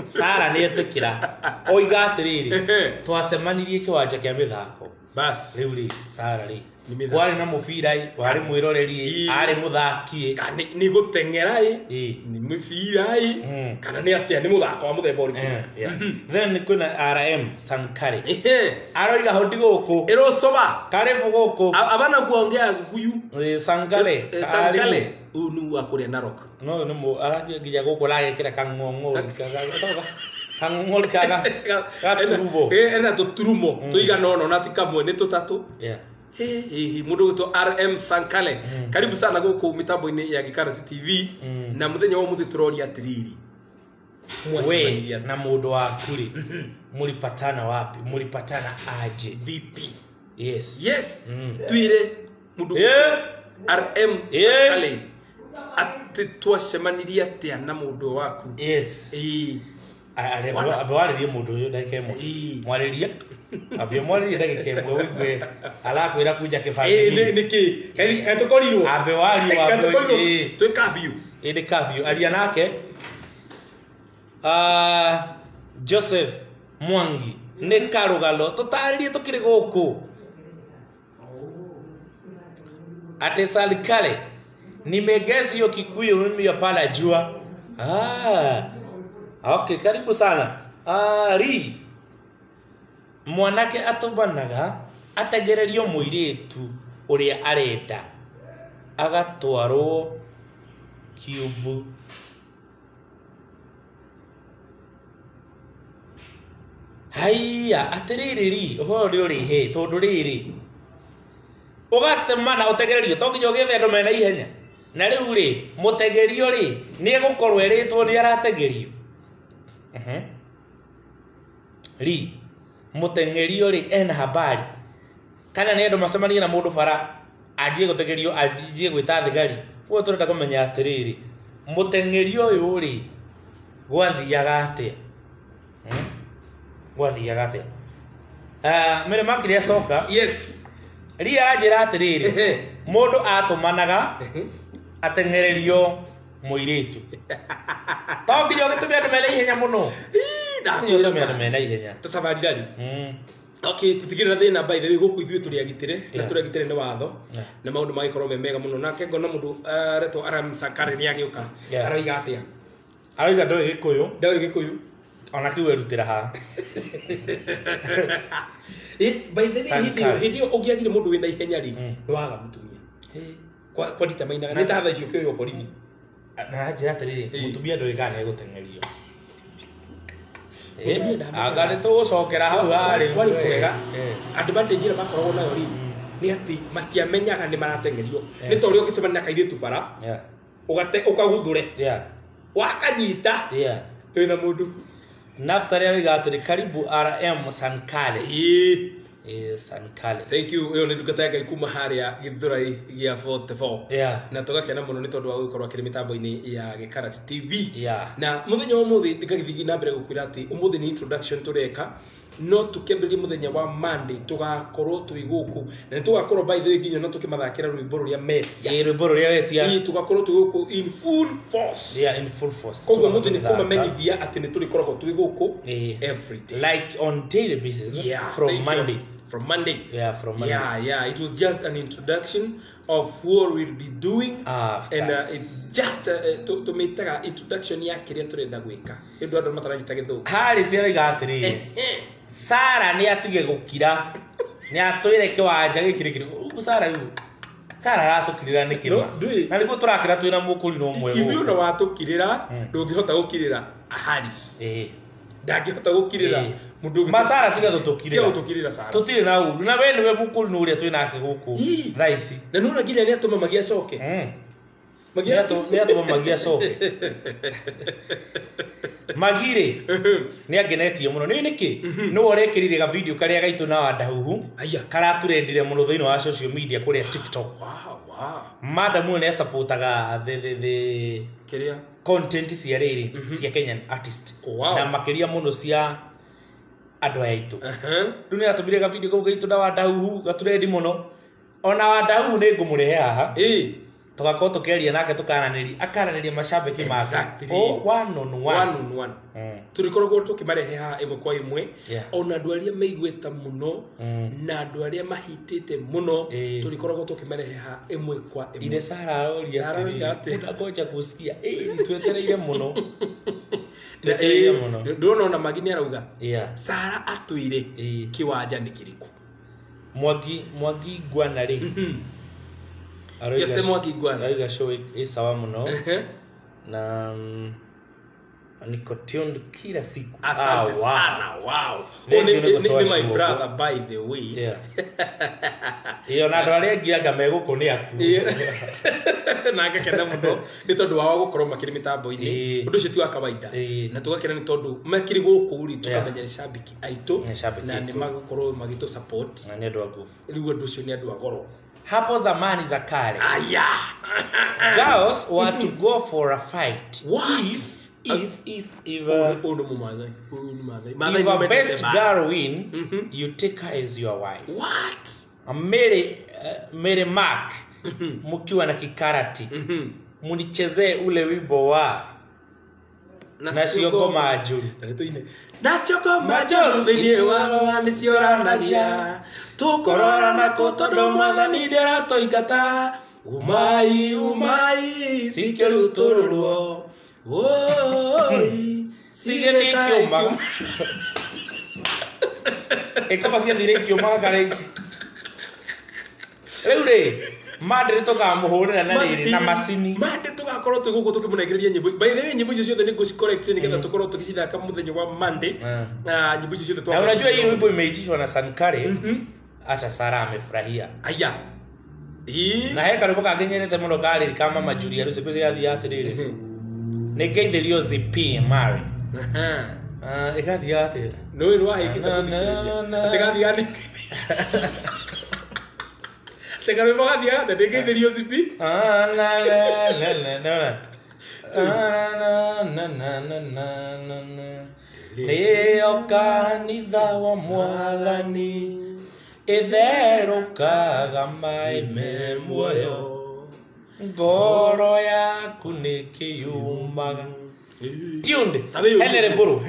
Speaker 2: Sara ni etikira oiga atiriri twacemanirie kiwanja kia mithako
Speaker 1: bas
Speaker 2: riu ri Sara ri kwari na mubirai wari mwiroreri ari muthaki
Speaker 1: ni gutengerai ni mubirai kana ni atia ni muthako wa muthemba uriku
Speaker 2: then kuna RM Sankare aroiga hodi guku
Speaker 1: irosoba
Speaker 2: karibu guku
Speaker 1: abana kuongea guyu
Speaker 2: Sankare
Speaker 1: unu wa kuria Narok
Speaker 2: no ni mu aragia gija guku la gekira kangongo kangol kaga katurumo
Speaker 1: ena turumo tuiga nono na tikamwe ni tutatu mundu gito RM Sankale karibu sana guku mitambo-ini ya Gĩkara TV na muthenya wa muthi turori atiriri
Speaker 2: we na mundu wa kuri mulipatana wapi mulipatana aje
Speaker 1: VP
Speaker 2: yes
Speaker 1: tuire mundu RM Sankale ati twacemanirie atia na mundu waku
Speaker 2: abawaririe mundu uyu ndake mo mwariria abio mwariria ndake mo wigwe alakwira kuja kifamili
Speaker 1: niki katukorirwo
Speaker 2: abawari wa
Speaker 1: twe kavio
Speaker 2: ende kavio alia nake Joseph Mwangi ne karugalo tutaririe tukiri guku ate Sankale nimegesi yo Kikuyu mimi ya pala jua okay karibu sana Ri mwanake atubanaga ategererio muiritu uria arenda agatwarwo Cube. Haiya atiriri uhoro ri uri he tondu riri ugatemana utegererio to nginya gethe andu mena ihenya na riu ri mutegerio ri ni egukorwo eritwo ni arategerio ri mutengerio ri ena habari kana ni andu macemania na mundu bara ajie gutegerio ajie gwita thigari ko turenda kumenya atiriri mutengerio uyu ri gwathiaga atia gwathiaga atia mere makiria soka
Speaker 1: yes
Speaker 2: ri ajira atiriri mundu atumanaga atengererio muiritu to nginya gitumia andu mena ihenya muno ndakwira andu mena ihenya
Speaker 1: tasafari rari okay tutigirira thina by the way guku ithuĩ turi agitire na turi agitire ni watho na maundu magikorwo me mega muno nake ngona mundu reto Aram Sakari ni agiuka aroiga atia
Speaker 2: aroiga ndoi gikuyu ona kiwe rutira ha
Speaker 1: by the way hindi ugiagire mundu wina ihenya ri ndwaga mutumia kwa ditamaina ni ta tha icio kio borithi
Speaker 2: na njira atiriri mutumia ndoi gane gutengerio agare to gocokera hau ari
Speaker 1: kwari kwega advantage ira makoragwo nayo ri ni ati matiamenyaga ni maratengerio ni tori ukicemania kairitu bara ugate ukaguthure wakanyita ina mundu
Speaker 2: naftari ari gaturi karibu RM Sankale Sankale
Speaker 1: thank you yo ni ndugataga ikuma haria githurai gia 44 na tugakena muno ni tondu wa gukorwa kiri mitambo-ini ya Gikarat TV na muthenya wa muthi ndikagithigi na mbere gukwira ati umuthi ni introduction tureka no tukemberia muthenya wa Monday tugakorwo twi guku na tugakorwo by the way nginya no tukimathakira rwimbo ruria metia
Speaker 2: rwimbo ruria wetia
Speaker 1: tugakorwo twi guku in full force
Speaker 2: in full force
Speaker 1: koguo muthi ni kumamenyithia ati ni turi koragwo twi guku every day
Speaker 2: like on daily basis from Monday
Speaker 1: from Monday.
Speaker 2: From Monday.
Speaker 1: It was just an introduction of what we'll be doing, and it's just to make an introduction ya kiria turenda gwika. Ndu andu mataranyita githu.
Speaker 2: Hari ciara igatiri. Sara ni atige gukira. Ni atwire kiwanja gikirikiri. Sara yu. Sara aratukirira nikirwa. Na niguo turakira twina mukuri no mwe.
Speaker 1: Ithuĩ no watukirira, ndungihota gukirira Haris. Ndangihota gukirira mundu
Speaker 2: masara tiga
Speaker 1: tutukirira Sara
Speaker 2: tutire na uru na we niwe mukuri no uria twinake guku raisi
Speaker 1: na nuna nginya ni atuma magia coke
Speaker 2: ni atuma magia coke magire ni agenetie muno ni niki no orekirire ga video karia gaitu na wadahuhu karaturendire muno thiini wa social media kuria TikTok madam ne supportaga the
Speaker 1: kiria
Speaker 2: content cia riri cia Kenyan artist na makiria muno cia andu aitu riu ni atumire ga video kau gaitu na wadahuhu gaturendi muno ona wadahuhu ni ngumurehe haha tugakorwo tukeria nake akaranĩria macambĩki make one on one turikoragwo tukimarehe haha imwe kwa imwe ona andu aria meigweta muno na andu aria mahitĩte muno turikoragwo tukimarehe haha imwe kwa imwe ile Sara oria ngoja kusikia ni twetereire muno
Speaker 1: ndona ona magini arauga Sara atwire kiwanja ni kiriku Mwangi Ngwana ri
Speaker 2: Jesse Mwangi Ngwana aiga show sawa muno na niko tuned kila siku
Speaker 1: asante sana ni my brother by the way
Speaker 2: iyo na ndwari ngianga meguko ni aku
Speaker 1: na ngakena muno ni tondu wao gukorwo makiri mitambo-ini undu ucio ti wa kawaida na tugakena ni tondu makiri guku ri tukamenya ni shabiki aitu na ni magukorwo magitu support
Speaker 2: na ni andu akufu
Speaker 1: riu undu ucio ni andu agoro
Speaker 2: hapo zamani za kale girls want to go for a fight if a best girl win you take her as your wife Mary Mark mkiwa na kikarati munichezee ule wimbo wa nacio majuru
Speaker 1: nacio majuru thiini wa nicioranagia tukorora na kotondo mwathani ndera toingata umai sikiru tururwo oi
Speaker 2: sigeni kiuma ekaba cia thire kiuma kare Eure Madre toka muhurira na riri na macini
Speaker 1: Madre tugakorwo twi guku tukimunegereria nyimbo by the way nyimbo icio ciothe niguci correct ni getha tukorwo tukicithaka muthenya wa Monday na nyimbo icio ciothe
Speaker 2: twa. Na unajua hii wimbo imeitishwa na Sankare hata Sara amefurahia.
Speaker 1: Aya.
Speaker 2: Na heka riko kangenyerete muno kari kama majuria ruce kwese ya atiriri. Ni geithirio ZP Mari. Ekathi ate.
Speaker 1: No iro ahikisa kuthikiriria. Atekathi gani? Tegame mogathia ate geithirio ZP.
Speaker 2: Leo kanitha wa Mwathani itherukaga mai me muoyo ngoro yaku nikiyumaga. Tunde Henry Buru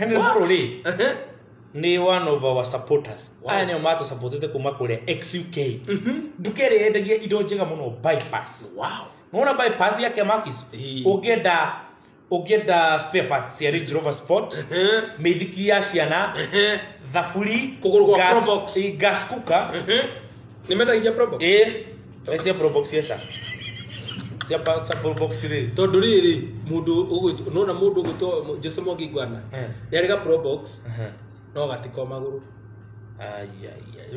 Speaker 2: ri ni one of our supporters. Aya nio mato supportete kuma kure XUK. Ndukere endagia indo njega muno bypass.
Speaker 1: Wow.
Speaker 2: Nona bypass yake Markis. Ugenda spare parts ya Range Rover Sport. Mediki ya ciana. Thafuri
Speaker 1: kugurugwa Probox
Speaker 2: gas cooker.
Speaker 1: Nimenda Probox.
Speaker 2: Cia Probox yesa. Cia Probox ri.
Speaker 1: Tondu riri mundu nona mundu gwitwo Jose Mwangi Ngwana. Yarega Probox. No gatiko maguru.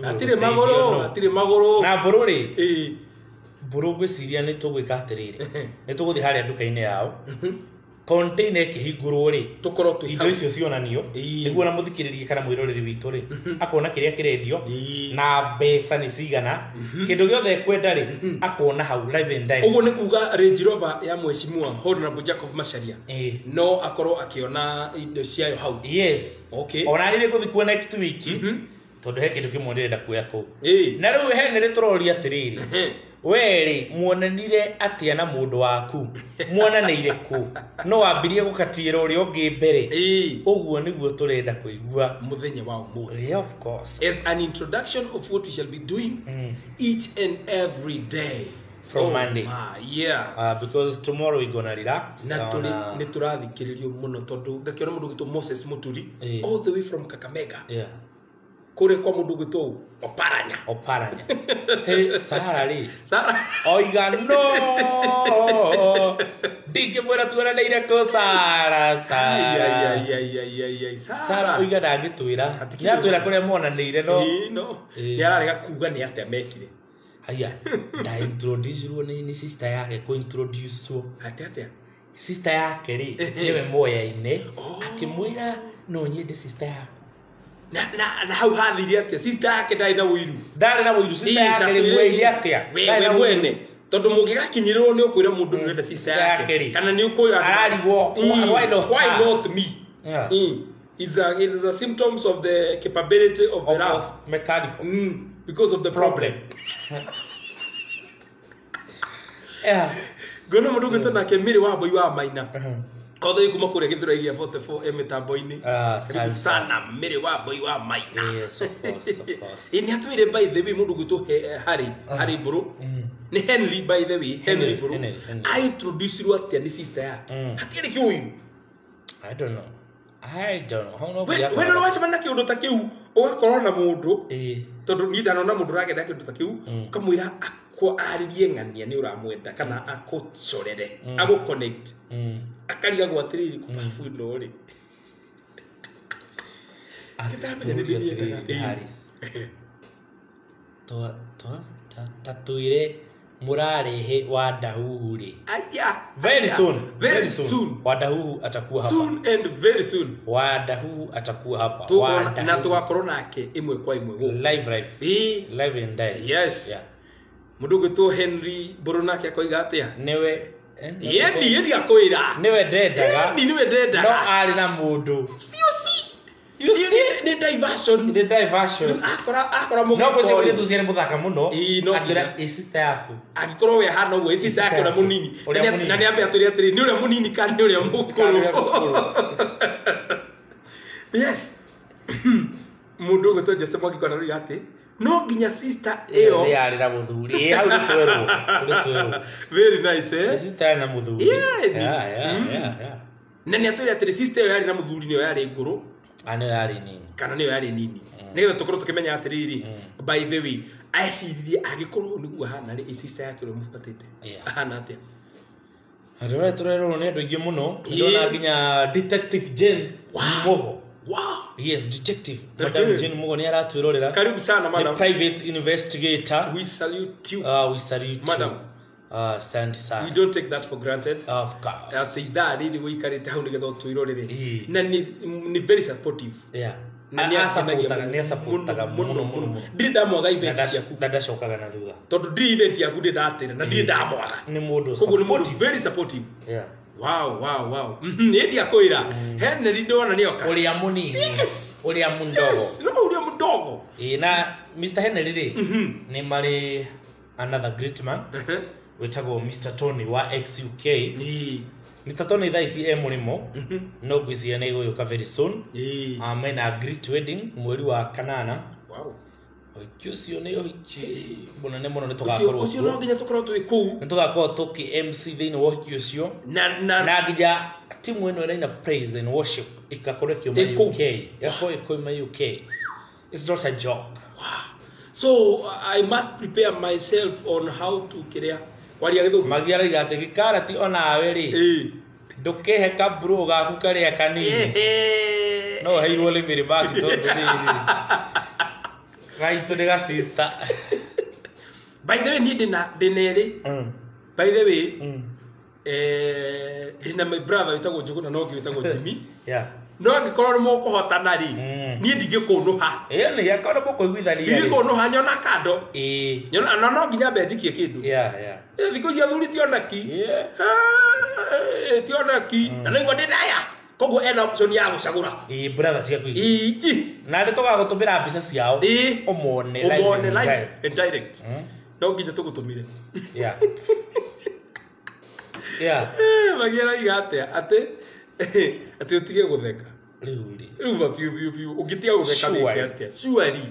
Speaker 1: Atire maguru.
Speaker 2: Na Buru ri. Buru gwiciria ni tugwika atiriri. Ni tuguthi haria nduka-ini yao. Container kihingurwo ri tukorwo twi indo icio cionanio niguo na muthikiririe kana mwiroreri witu ri akona kiria kirendio na mbeca ni cigana kindu giothe kwenda ri akona hau live and direct.
Speaker 1: Uguo ni kuga Range Rover ya Mheshimiwa Honorable Jacob Macharia no akorwo akiona indo ciayo hau.
Speaker 2: Yes.
Speaker 1: Okay.
Speaker 2: Ona ni guthikwo next week tondu he kindu kimwe ndirenda kuya ku na riu Henry turoria atiriri weri muonanire atia na mundu waku muonaniire ku no wambirie gukatira uri ungi mbere uguo niguo turenda kuigua
Speaker 1: muthenya wa umuthi.
Speaker 2: Of course,
Speaker 1: as an introduction of what we shall be doing each and every day
Speaker 2: from Monday. Because tomorrow we gonna relax
Speaker 1: na tuli ni turathikiririo muno tondu ngakiona mundu gitu Moses Muturi all the way from Kakamega kure kwa mundu gitu Oparanya
Speaker 2: hey Sara oiga no dike mwera tuonaneire ko Sara Sara oiga ndangitwira atwira kuria monaniire no
Speaker 1: yararega kuga ni atia mekire
Speaker 2: aya nda introduce ni sister yake ko introduce
Speaker 1: atia
Speaker 2: sister yake ri niwe moya-ine akimwira no nyende sister yake
Speaker 1: na hau hathiri atia sister yake ndari na wiru
Speaker 2: sister yake ri mwei atia
Speaker 1: we mwene tondu mungigakinyirwo ni ukwira mundu nurenda sister yake kana ni ukwira
Speaker 2: ararigwo
Speaker 1: why not me is a symptoms of the capability of the rough
Speaker 2: mechanical
Speaker 1: because of the problem gono mundu gitu nake miri wa boy wa maina Kothe kuma kure githuragia 44 emitambo-ini. Sana mire wa boy wa maina.
Speaker 2: Yes, of course.
Speaker 1: Ini atwire by the way mundu gitu Harry Buru. Ni Henry by the way, Henry Buru. I introduce you atia ni sister yake. Hatiri kiuyu.
Speaker 2: I don't know. How no
Speaker 1: when no wacha manake undu ta kiu ugakorwo na mundu tondu ni ndanona mundu ragenda kindu ta kiu ukamwira ko aririe ngania ni uramwenda kana akucorere agu connect akariga gwatiriri kumafu ino ri
Speaker 2: Haris tatuire murarehe wa Dahuhu ri very soon wa Dahuhu atakuwa hapa
Speaker 1: soon and very soon
Speaker 2: wa Dahuhu atakuwa hapa
Speaker 1: na tugakorwo nake imwe kwa imwe
Speaker 2: live and direct.
Speaker 1: Yes, mudugu to Henry Buru nake akoiga atia
Speaker 2: newe
Speaker 1: yendi akoira
Speaker 2: newe ndendaga no ari na mundu
Speaker 1: you see the diversion akora mungu
Speaker 2: no kwese uri tuziere muthaka muno akira sister yaku
Speaker 1: agikorwo we hana uwe sister yake na munini na ni ambe aturi atiri ni uri munini kandi ni uri mukuru yes mudugu to Jose Mwangi Ngwana ri ati no ginya sister eo
Speaker 2: yari na muthuri hau ni twero
Speaker 1: very nice
Speaker 2: sister na muthuri
Speaker 1: yeah na nĩ atwĩra atĩ sister yari na mũthuri nĩ yari ngũrũ
Speaker 2: ana yari nini
Speaker 1: kana nĩ yari nini nĩgetha tũkorwo tũkĩmenya atĩrĩrĩ by the way acirie agĩkorwo nĩguo hana rĩ sister yake ũrĩa mũbuatĩte ahana atĩa
Speaker 2: Adora turero nĩ andũ aingĩ mũno ndona nginya detective Jane Moho yes detective Madam Jane Moho nĩ aratwĩrorera
Speaker 1: karibu sana madam
Speaker 2: private investigator
Speaker 1: we salute you
Speaker 2: we salute
Speaker 1: madam
Speaker 2: stand sir
Speaker 1: we don't take that for granted
Speaker 2: of course
Speaker 1: after that rĩrĩ gũikarĩte hau nĩgetha twĩrorere na nĩ very supportive
Speaker 2: na nĩ supportaga mũno
Speaker 1: ndiri ndamwaga event yaku
Speaker 2: ndacokaga na thutha
Speaker 1: tondũ ndiri event yaku ndĩ ndatĩra na ndiri ndamwaga
Speaker 2: nĩ mũndũ
Speaker 1: supportive very supportive wow nĩ ndia kwĩra Henry ndona nĩ oka
Speaker 2: ũrĩa mũnini ũrĩa
Speaker 1: mũndogo
Speaker 2: na Mr Henry rĩ nĩ marĩ another great man wetagwo Mr Tony wa XUK Mr Tony thaa ici mũrimo no gwĩciria nĩ gũgĩũka very soon mena great wedding mweri wa kanana ũcio nĩ ũhiki mũnene mũno nĩ tũgakorwo
Speaker 1: ũcio no nginya tũkorwo twĩ kũu
Speaker 2: nĩ tũgakorwo tũkĩ MC thĩinĩ wa ũhiki ũcio na nginya timu ĩno ĩraina praise and worship ĩgakorwo ĩkiuma UK it's not a joke
Speaker 1: so I must prepare myself on how to kiria waria githugu
Speaker 2: magiara igate gikarati onawe ri ndukihe kabro gaku karia kanini no heirwo le mere bagi tondu ri gai to ga sister
Speaker 1: by the way ni dineri by the way dina my brother witagwo Njuguna no witagwo Jimmy no angikorwo mo kuhotana ri ni ndingikunuha
Speaker 2: ni yakorwo mo kuiguithania ri
Speaker 1: ndingikunuha nyona kando nyona no nginya benjikie kindu thikũ cia thuri tionaki tionaki na nĩguo ndĩnaya koguo ena option ya gũcagũra
Speaker 2: brother ciaku iji na ndĩ tũgagũtũmĩra mbica ciao ũmone
Speaker 1: live and direct no nginya tũgũtũmire magiera igate ati utige gutheka riu piu ugitia gutheka nĩ atia surely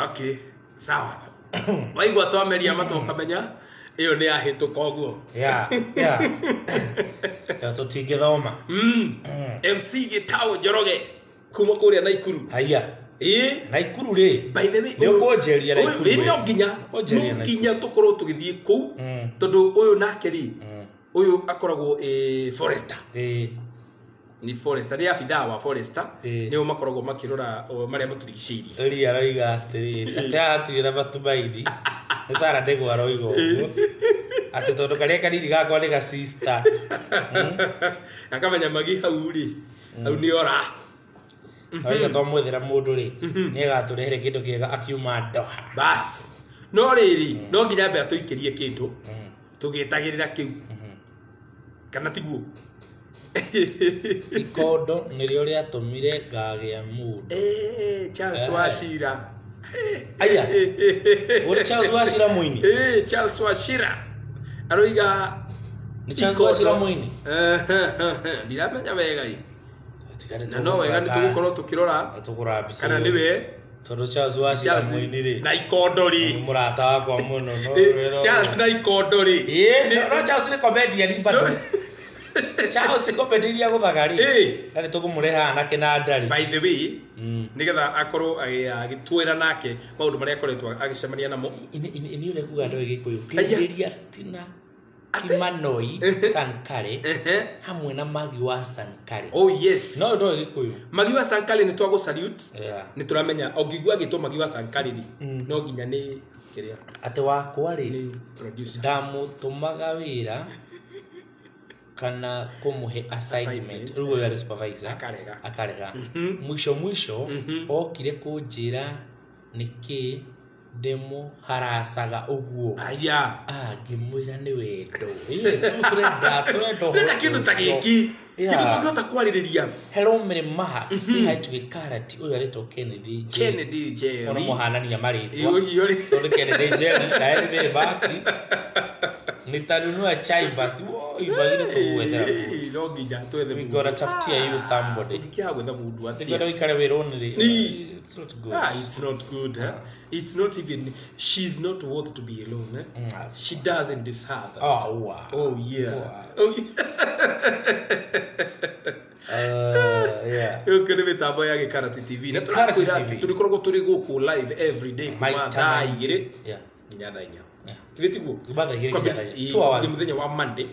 Speaker 1: okay sawa waigua twameria matokamenya iyo nĩ ahĩtũka ũguo
Speaker 2: tũtingĩthoma
Speaker 1: MC Gĩtaũ Njoroge kuma kũrĩa Naikuru Naikuru ri by the way
Speaker 2: nĩũkũnjeria Naikuru
Speaker 1: no nginya tũkorwo tũgĩthiĩ kũu tondũ ũyũ nake ri ũyũ akoragwo Forester ni Forester ria abithaa wa Forester nĩo makoragwo makĩrora marĩa matũrigicĩirie
Speaker 2: ria roiga atĩrĩrĩ atatuĩra matumaini nĩ Sara Ndegwa roiga ũguo atĩ tondũ karĩa kanini gakwa nĩ ga sister
Speaker 1: akamenya magi hau ri hau nĩ ora
Speaker 2: oiga twamwethera mũndũ ri nĩ agatũrehere kĩndũ kĩega akiuma Doha
Speaker 1: bas no rĩrĩ no nginya mbere tũikĩrie kĩndũ tũgĩtagĩrĩra kĩu kana tiguo
Speaker 2: ikondo nĩrĩo rĩatũmire ngagĩa mũndũ
Speaker 1: Charles Wachira
Speaker 2: aya ore Charles Wachira mũini
Speaker 1: Charles Wachira aroiga
Speaker 2: ni Charles Wachira mũini
Speaker 1: ndiramenya wega na no wega nĩ tũgũkorwo tũkĩrora
Speaker 2: mbica
Speaker 1: kana nĩwe
Speaker 2: tondũ Charles Wachira mũini rĩ
Speaker 1: na ikondo rĩ
Speaker 2: mũrata wakwa mũno no
Speaker 1: Charles na ikondo rĩ
Speaker 2: no Charles nĩ comedian bado Charles komediria gũthagari na nĩ tũkũmũreha anake na ndari
Speaker 1: by the way nigetha akorwo agĩtwĩra nake maũndũ marĩa akoretwo agĩcemania namo
Speaker 2: ini ũrĩa kuga andũ Gĩkũyũ kĩrĩria Tina Kimanoi Sankare hamwe na Magi wa Sankare
Speaker 1: oh yes
Speaker 2: no Gĩkũyũ
Speaker 1: Magi wa Sankare nĩ twagũ salute nĩ tũramenya ũngĩigua agĩtwo Magi wa Sankare no nginya nĩ kĩrĩa
Speaker 2: atĩ wakwa rĩ
Speaker 1: producer
Speaker 2: ndamũtũmaga wĩra kana kumuhe assignment rugo ya supervisor akarega mwisho okire kunjira niki demo harasaga uguo ngimwira ni wendo yes turenda
Speaker 1: teta kindu ta giki Kitu tungehota kwaririria.
Speaker 2: Hello Mirimaha, say hi to Karati. Uyu aretwo Kennedy.
Speaker 1: Kennedy Jerry.
Speaker 2: Ono muhanania maritwa.
Speaker 1: Iyo ri.
Speaker 2: Tondu Kennedy Jerry na eri baki. Nitanunua chai basi. Wo ibagire tugwethera.
Speaker 1: No nginya twethe.
Speaker 2: We gotta tafutia you somebody.
Speaker 1: Ndikia gwetha mundu atia.
Speaker 2: Tigora ikare wironi. It's not good.
Speaker 1: It's not good, huh? It's not even, she's not worth to be alone, eh? She doesn't deserve that.
Speaker 2: Oh, wow.
Speaker 1: Oh, yeah.
Speaker 2: Wow.
Speaker 1: Oh,
Speaker 2: yeah.
Speaker 1: Okay, we tabo ya Karati TV. Na
Speaker 2: Karati TV.
Speaker 1: Tulikorwo turi guku live every day kuma thaa igiri.
Speaker 2: Yeah.
Speaker 1: Nginya thaa 4. Tiritigo.
Speaker 2: Kubatha igiri nginya thaa 2 hours.
Speaker 1: Ndi muthenya wa Monday.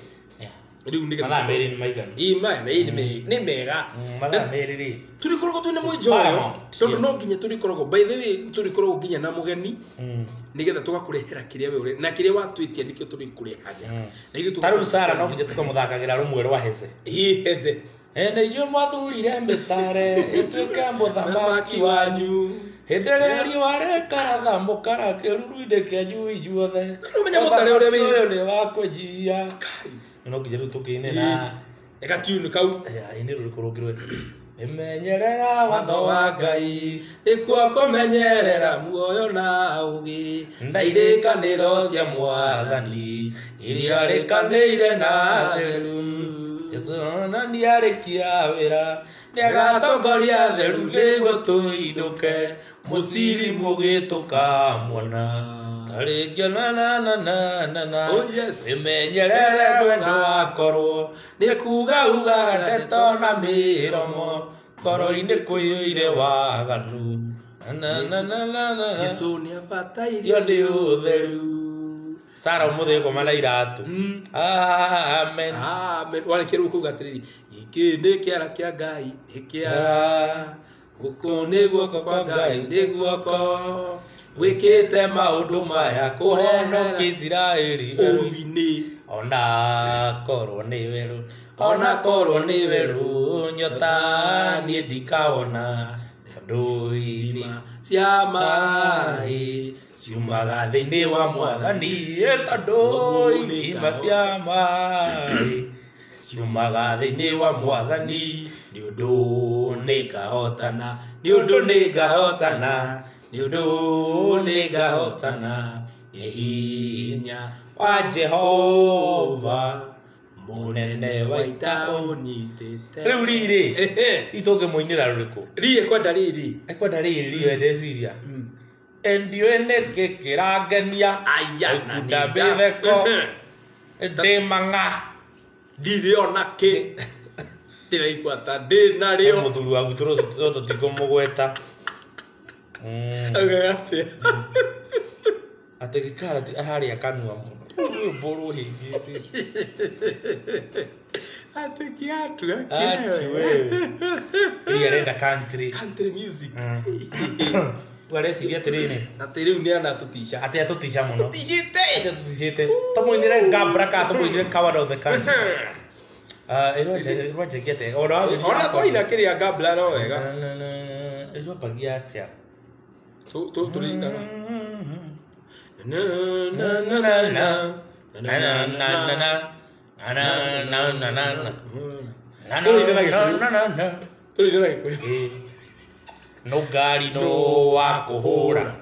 Speaker 2: Riu ni mathaa meri ni maigana.
Speaker 1: Ni mega.
Speaker 2: Mathaa meri ri.
Speaker 1: Tulikorwo twina mwijoyo. Tondu no nginya tulikorwo by the way tulikorwo nginya na mugeni. Nigetha tugakurehera kiria we uri na kiria watwitia nikio tulikurehaga. Na ithu
Speaker 2: Taru Sara no nginya tukamuthakagira rumwe rwa heze.
Speaker 1: Heze.
Speaker 2: Na inyo mwathurire mbitare itwike muthamaki wanyu. Hindere riwa rekara mukara kiruru-inde kianyu ijuothe.
Speaker 1: Umenya mutare uria
Speaker 2: wakwenjia. No nginya tukiine na
Speaker 1: eka tune kau.
Speaker 2: Ini rukurugirwe. Emenyerera watho wa Ngai ikuo kumenyerera muoyo na ugi ndairikaniro cia Mwathani iria rikanire na theru Jesu na ndiarikia wira niagatongoria theru niguo tuinduke musiri mugituka mwana Tarĩkia na
Speaker 1: Oh yes.
Speaker 2: Emenyerere wendo wakorwo nĩ kuga uga ndeto na mĩromo ngoro-inĩ kũiyũire waganu
Speaker 1: Jesu nĩ abatairio nĩ ũtheru.
Speaker 2: Sara ũmũthĩ gũkoma na iratũ. Amen.
Speaker 1: Amen. Warĩkĩrwo kuga atĩrĩrĩ gĩkĩ nĩ kĩara kĩa Ngai nĩ kĩara gũkũ nĩ guoko kwa Ngai nĩ guoko wikite maundu maya kuhonokia Israeli uruini ona korwo ni weru nyota ni ndikawona tondu irima cia mai ciumaga thiini wa Mwathani tondu irima cia mai ciumaga thiini wa Mwathani ni undu ni ngahotana hinya wa Jehova munene wa ita unyitite. Riu riri itoke muinira ruriku rie kwenda riri wendeciria endio neke kirangenia ayana ndabetheko ndimanga ndiriona ki ndiraigwata ndinario muthuri waku tutikumugweta ate Karati ahari akanua muno boru hingisi ate kiatu wewe ili arenda country music wale siria terene ate riu ni ana tutisha ate atutisha muno tutishite tomoinire ngabra ka tomoinire cover of the country ero chekiete ona toina kiria ngabra ro wega ezo pagia atia turinga no gari no wakuhura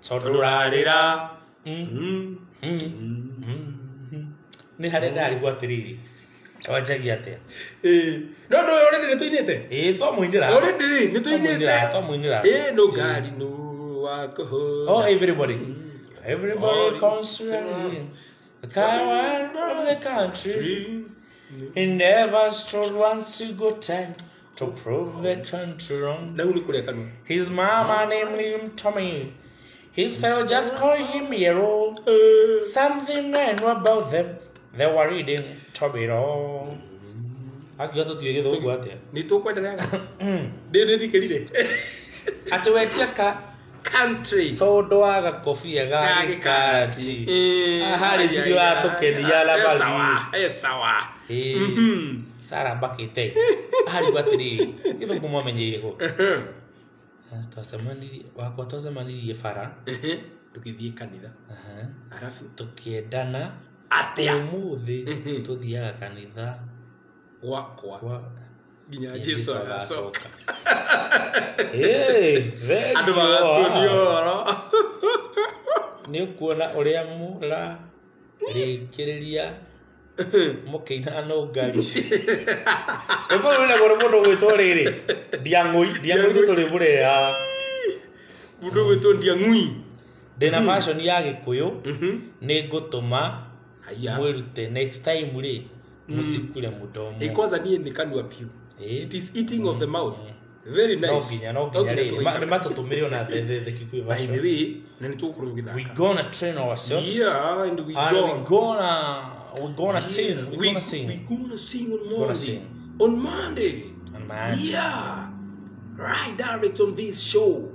Speaker 1: tondurarira ni hare ndari gwatiriri kawajagia atia no already nituinite to muinira already nituinite to muinira no gari no wakuhura oh everybody comes the caravan of the country he never strode once a good time to prove the country wrong. His mama named him Tommy. His fellow just called him Hero. Something I know about them. They were reading Tommy wrong. Akigato tiege do gwate. Ni to kwenda nanga. De dikerire. Atuwetia ka country. Todo aga kofia ga Karati. Ahari sigi wa tokedia la bali. Sawa. Sara bakite. Ahari gwatiri. Ido kuma menyeire ko. Twasemanirie Fara. Tukithie kanitha. Arafu tukiendana atia
Speaker 2: umuthi tuthiaga kanitha
Speaker 1: kwa ginya Jesu agacoka
Speaker 2: andu
Speaker 1: magatunio
Speaker 2: ni kuona uria mura rikiriria mukeina no ngari ebo rule mundu gwitwo riri Ndiang'ui tuli burea
Speaker 1: mundu gwitwo Ndiang'ui
Speaker 2: ndina fashion ya Gikuyu ni ngutuma mwirute next time ri musikule mudomo
Speaker 1: kwanza nie ni kanua piu it is eating of the mouth very nice
Speaker 2: no ginya ri matutumire ona the Kikuyu version
Speaker 1: by the way na nitukurugitha
Speaker 2: we gonna train ourselves
Speaker 1: and we
Speaker 2: gonna sing
Speaker 1: on Monday
Speaker 2: yeah
Speaker 1: right direct on this show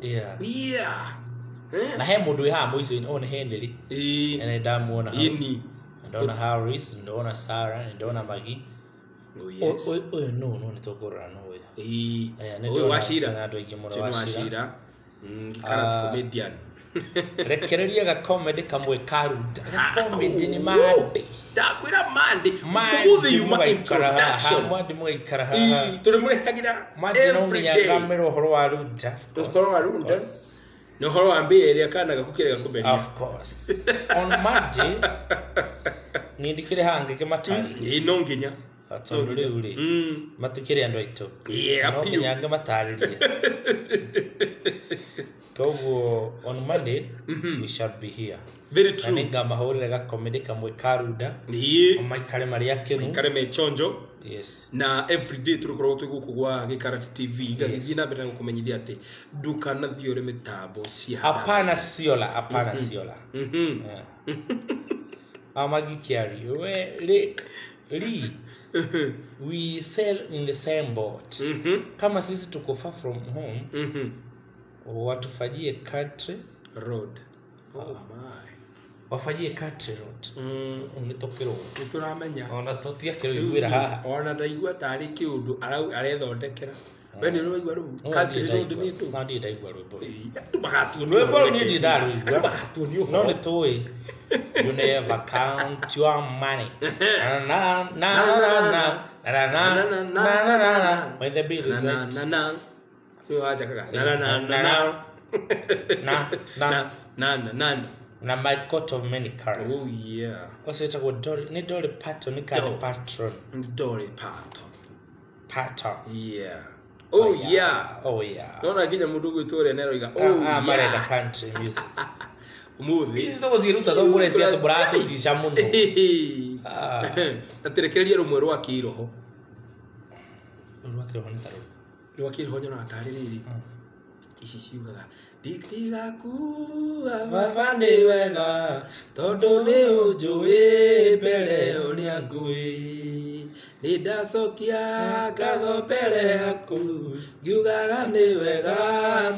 Speaker 2: na he mundu ha muizo on Henry ene ndamuona
Speaker 1: ini
Speaker 2: ndona Harris ndona Sarah ndona Magi oyo no nitogora no
Speaker 1: oyo washira
Speaker 2: andu ingi muno
Speaker 1: washira current comedian
Speaker 2: rekereria ga comedy kamwe karuda comedy ni mande
Speaker 1: ndakwira mande
Speaker 2: muthe yuma introduction mande mwe ikara ha
Speaker 1: tuli muri hagira
Speaker 2: mande no nginya kamero horo wa ruda
Speaker 1: no horo ambe area kana gakukire gakomedi
Speaker 2: of course on Monday ni ndikire hange ke matari
Speaker 1: no nginya
Speaker 2: atondore uri matukire andu aito no nginya nga mataririe Kogo on Monday we shall be here.
Speaker 1: Very true.
Speaker 2: Ninga mahorera ga comedy kamwe karuda. Maikare maria kenu.
Speaker 1: Maikare me chonjo.
Speaker 2: Yes.
Speaker 1: Na every day turukorwo twigukugwa Gikarati TV. Gathina mbere gukumenyithia ati duka na thiore mitambo cia.
Speaker 2: Hapana siola. Amagi kiari we we sail in the same boat. Kama sisi tuko far from home. Watufanyie country
Speaker 1: road. Oh my.
Speaker 2: Wafanyie country road. Unitokero.
Speaker 1: Nituramenya.
Speaker 2: Ona totia kero igwira haha.
Speaker 1: Ona ndaigua tari kiundu arethondekera. We ni roigwa ru country road ni tu.
Speaker 2: Ngadi ndaigwa rwimbo.
Speaker 1: Bagatuonio.
Speaker 2: Rwimbo ni ndi ndaruigwa. Bagatuonio. No ni toy. You never count your money. Na. When the bill is
Speaker 1: na.
Speaker 2: Na my coat of many colors.
Speaker 1: Oh yeah.
Speaker 2: Also it's a Dolly. Ni Dolly Parton. Ni Dolly Parton.
Speaker 1: Dolly Parton.
Speaker 2: Parton.
Speaker 1: Yeah. Oh yeah. Nona ginya mundu gwitore nero iga. Oh yeah.
Speaker 2: Marenda country music.
Speaker 1: Muthi.
Speaker 2: Hizi ndo zirutha ndo mure cia tuburato tisha muno.
Speaker 1: Aterekereria rumwe rwa kiroho.
Speaker 2: Rwa kiroho ni taro.
Speaker 1: Rwakiri honya na atari riri ici ciugaga nditigaku abafane wega tondu ni unjui mbere uria ngui ni ndacokia ngatho mbere yaku ngiugaga ni wega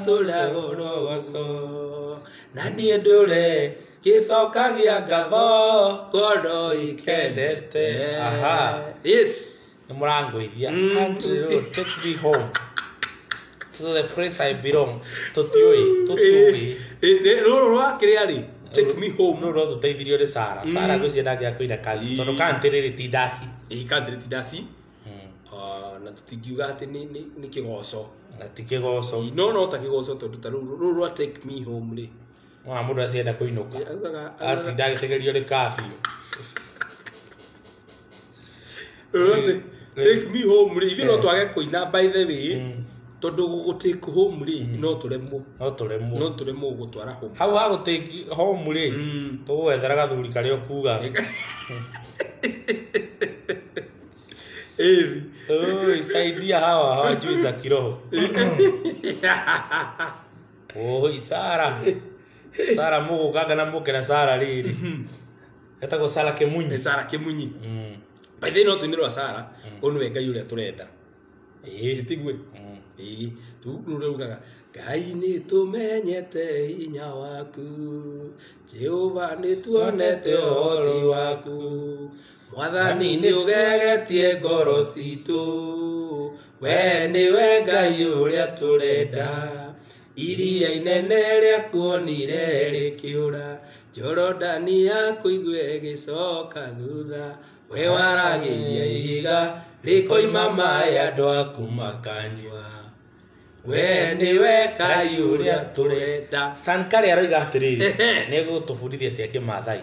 Speaker 1: turia gorogoco na nie ndure gicokagia ngatho ngondo ikendete yes
Speaker 2: Murangoithia country road take me home to the place I belong tutioi
Speaker 1: roro rwa kiriari take me home
Speaker 2: no tuteithirio ri Sara gucienda gya kuina kanti tondu kanti riri ti dasi
Speaker 1: country ti dasi na tutingiuga ati ni kigoco
Speaker 2: na ti kigoco
Speaker 1: no ta kigoco tondu ta roro rwa take me home ri
Speaker 2: mwana mundu acienda kuinuka ati ndagitegerio ri kafi
Speaker 1: take me home ri no twage kuina by the way tondu gugu take home ri no turemwo gutwara home
Speaker 2: hau ha take home ri tuwethera gathuri kari okuga oi saidia hawa hawajui za kiroho oi Sara mugo kaga na muke na Sara riri etagwo Sara Kimunyi
Speaker 1: by the way no tunirwa Sara onu we ngai uria turenda tigwe tu rugaga ngai ni tumenyete hinya waku Jehova ni tuonete uhoti waku Mwathani ni ugegetie ngoro citu we ni we ngai uria turenda iria inene rĩa kuonire rĩkĩũra Jorodani yaku igwe gĩcoka thutha we waragĩria ihiga rĩkoima maĩ andũ aku makanyua we nĩwe Ngai ũrĩa tũrenda
Speaker 2: Sankari aroiga atĩrĩrĩ nĩ gũtũbundithia cia Kĩmaathai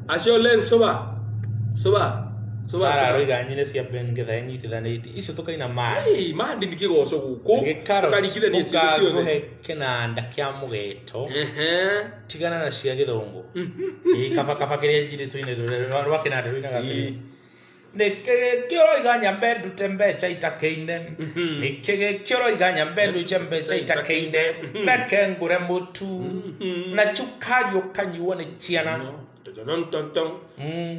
Speaker 1: Asholen soba
Speaker 2: Sara aroiga nyine cia Ben Githae nyitithanĩtie icio tũkaina maĩ
Speaker 1: mahandi nĩ kĩgoco gũkũ tũkarigithania ciothe
Speaker 2: tũkaguhe kĩnanda kĩa mũgeeto tigana na cia Gĩthũngũ kaba kĩrĩa njirĩtũ-inĩ rwa kĩnanda rũinaga atĩrĩrĩ nĩkĩgĩkĩ ũroiga nyambe ndute mbeca itakĩine nĩkĩgĩkĩ ũroiga nyambe ndute mbeca itakĩine reke ngũre mũtu na cukari ũkanyuo nĩ ciana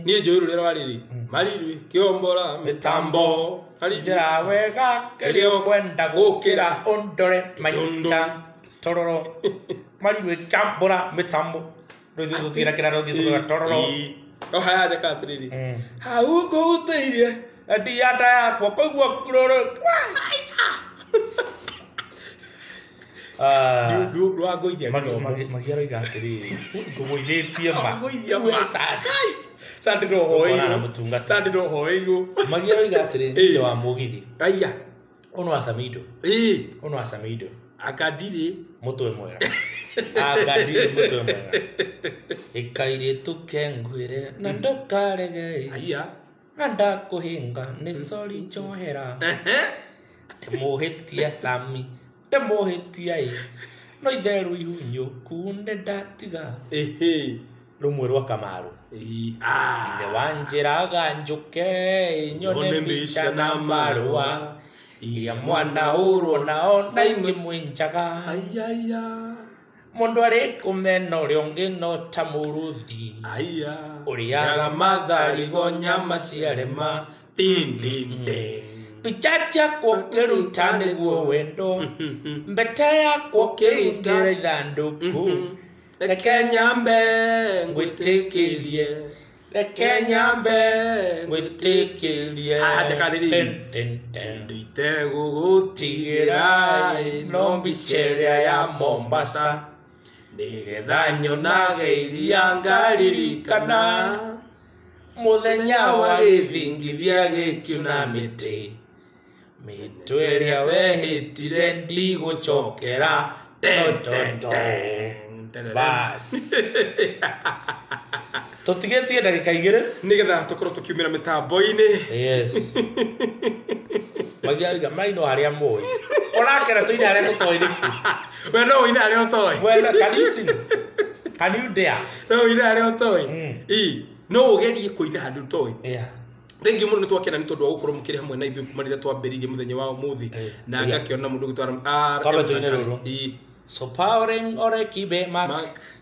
Speaker 1: niĩ njũĩ rũrĩa rwarĩrĩ marirwe kĩombora mĩtambo
Speaker 2: njĩra wega kĩrĩa ũkwenda gũkĩra ũndore maita tororo marirwe chambora mĩtambo rĩu tũtira kĩraro gĩtũga tororo
Speaker 1: haya jaka atĩrĩrĩ hau ngũgũteithie
Speaker 2: ndianda yakwa kũigua kũrũrũ
Speaker 1: Rwagoithia
Speaker 2: magiaroiga atĩrĩrĩ ngũgũithĩtie ma
Speaker 1: sandiro hoigu
Speaker 2: magiaroiga atĩrĩrĩ thĩinĩ wa mũgithi
Speaker 1: aya
Speaker 2: ũno acamido
Speaker 1: akadiri
Speaker 2: mũtwe mwega ikairĩtu kengwĩre na ndũkarege
Speaker 1: aya
Speaker 2: na ndakũhinga nĩ sori njohera ndĩmũhĩtia Sami ndĩmũhĩtia no itherũ ihunyũku nĩ ndatiga rũmwe rwa Kamaru nĩ wanjĩraga njũke nyone mbica na marũa ya mwana hũrwo nao na ingĩmwĩnjaga mũndũ arĩ kũmena ũrĩa ũngĩ no ta mũrũthi ũrĩaga matharigo nyama ciarema picha chako kĩruta nĩguo wendo mbete yakwo kĩrutĩra ithandũkũ reke nyambe ngwĩtĩkĩrie reke nyambe ngwĩtĩkĩrie itegũgũtigĩra no mbica ĩrĩa ya Mombasa nĩgetha nyonage iria ngaririkana mũthenya wa gĩthingithia gĩkiuna mĩtĩ mĩtwe ĩrĩa wehĩtire ndigũcokera bas tũtigĩtie ndagĩka 2
Speaker 1: nĩgetha tũkorwo tũkiumĩra mĩtambo-inĩ
Speaker 2: yes magiaga maino harĩa mũĩ ũrakera tũine harĩa tũtoĩ rĩki
Speaker 1: we no ũine harĩa ũtoĩ
Speaker 2: we can you dare
Speaker 1: no ũine harĩa ũtoĩ no ũgerie kũina handũ ũtoĩ thank you mũno nĩ twakena nĩ tondũ wa gũkorwo mũkĩrĩ hamwe na ithuĩ kuma rĩrĩa twambĩrĩirie mũthenya wa ũmũthĩ na ngakĩona mũndũ gũtwara
Speaker 2: so powering ore kibe mak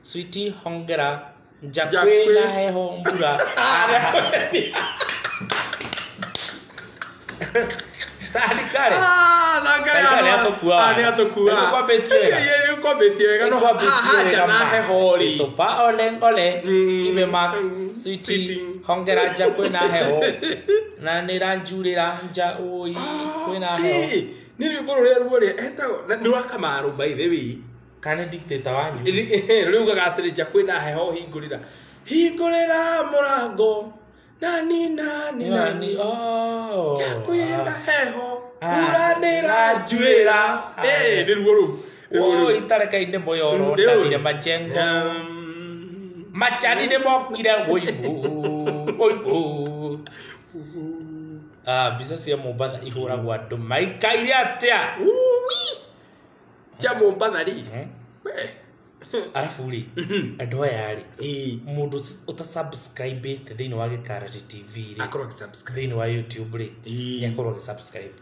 Speaker 2: sweetie hongera njakwe na heho mbura Salikare so powering ole kibe mak sweetie hongera njakwe na heho na nĩranjurĩra nja oi kwĩna heho
Speaker 1: nĩrĩ mboro rĩa ruo rĩa etagwo nĩ wa Kamaru by the way
Speaker 2: kana dictator wanyu
Speaker 1: rĩu gagatĩrĩ nja kwĩna heho hingũrĩra mũrango nani nja kwĩna heho ura nĩranjurĩra nĩ ruo rũu
Speaker 2: itareka-inĩ moyoro ndagire majengo machani nĩmokire ũibu mbica cia Mombatha ihũragwo andũ maikaire atĩa
Speaker 1: cia Mombatha rĩ
Speaker 2: arabu rĩ andũ aya rĩ mũndũ ũtasubscribĩte thĩinĩ wa Gĩkaraji TV rĩ thĩinĩ wa YouTube rĩ nĩakorwo agĩsubscribe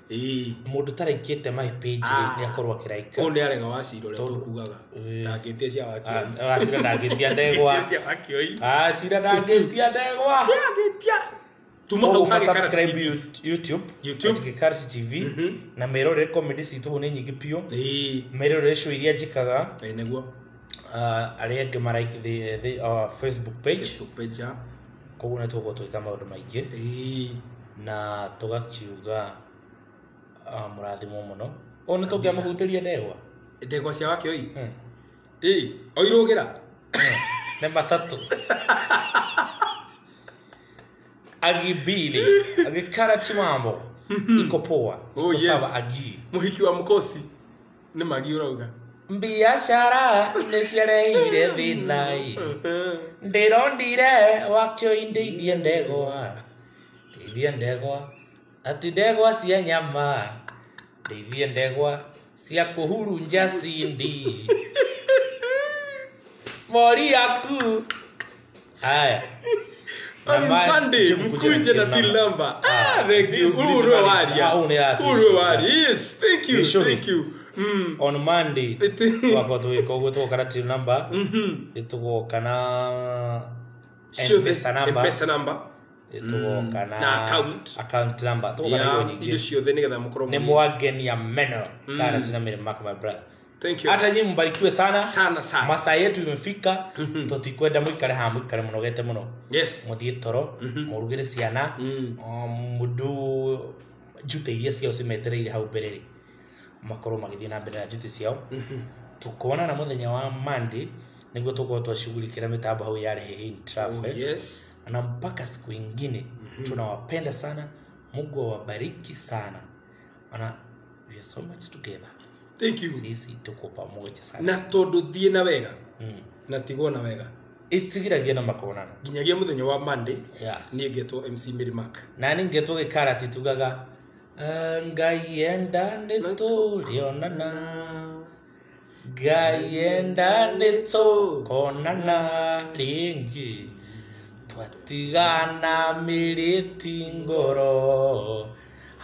Speaker 2: mũndũ ũtaraikĩte my page rĩ nĩakorwo akĩraika
Speaker 1: ũyũ nĩ arega wacira ũrĩa tũkugaga ndangĩtia cia wakio
Speaker 2: wacira ndangĩtia ndegwa cira ndangĩtia ndegwa
Speaker 1: tuma hau
Speaker 2: subscribe YouTube Gĩkaraji TV na merore comedy citũ nĩ nyingĩ piũ merore show iria njikaga
Speaker 1: nĩguo
Speaker 2: arĩa angĩ maraiki the Facebook page koguo nä tågå twä ka maå ndå maingä na tå gakiuga må rathimwo må no o nä tå kä amå hutä ria
Speaker 1: ndegwa cia wakä oi oirå gä ra
Speaker 2: nä matatå Agibili Agikarati mambo iko poa
Speaker 1: sawa
Speaker 2: agi
Speaker 1: muhiki wa mkosi nä magi å rauga
Speaker 2: biashara nä ciarehire thĩna ndĩrondire wakio indeithie ndegwa ati ndegwa cia nyama ndeithie ndegwa cia kũhurunja cindi mori yaku haya
Speaker 1: Monday, mkunje na tilamba. Thank you. Urwe wari. Yes, thank you.
Speaker 2: On Monday, wako tuko kutoka na tilamba. Ituko na
Speaker 1: M-Pesa number.
Speaker 2: Ituko na account number. Tuko na
Speaker 1: hiyo nyingine. Ndio sio theni kadha mkoro.
Speaker 2: Ni mwageni ya meno. Kana tina mimi mark my brother.
Speaker 1: Thank you.
Speaker 2: Hata nyinyi mbarikiwe sana.
Speaker 1: Sana.
Speaker 2: Masaa yetu imefika. Tutikwenda mwikare munogete muno.
Speaker 1: Yes.
Speaker 2: Muthie toro, murugire ciana, mundu jute iria ciao cimetereire hau mbere. Makoro magithie na mbere na jute ciao. Tukona na muthenya wa Monday niguo tuko twashughulikira mitambo hau ya in traffic.
Speaker 1: Yes.
Speaker 2: Na mpaka siku nyingine tunawapenda sana. Mungu awabariki sana. Ana we are so much together.
Speaker 1: Thank you.
Speaker 2: Sisi tuko pamoja sana.
Speaker 1: Na tondu thie na wega. Na tigo na wega.
Speaker 2: Itigiragia na makonana.
Speaker 1: Ginyagia muthenya wa Monday.
Speaker 2: Yes.
Speaker 1: Ni ngetwo MC Mirimak.
Speaker 2: Na ni ngetwo Gikarati tugaga Ngai enda nitulionana. Ngai enda nitukonana ringi. Twatigana miriti ngoro.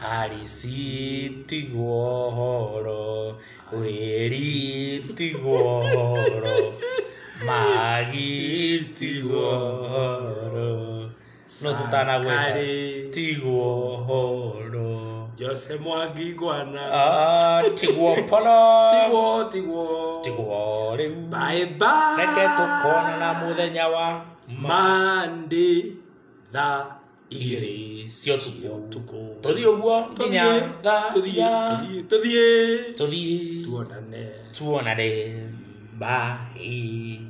Speaker 2: Harisiti guohoro, weriti guohoro, magiti guohoro, no tutana gweka tiguohoro.
Speaker 1: Jose Mwangi gwana.
Speaker 2: Tiguopolo.
Speaker 1: Tiguo.
Speaker 2: Bye bye. Reke tukona na muthenya wa
Speaker 1: Monday na
Speaker 2: igiri cio tuko tuthie uguo nginya
Speaker 1: tuthie
Speaker 2: tuonane bye.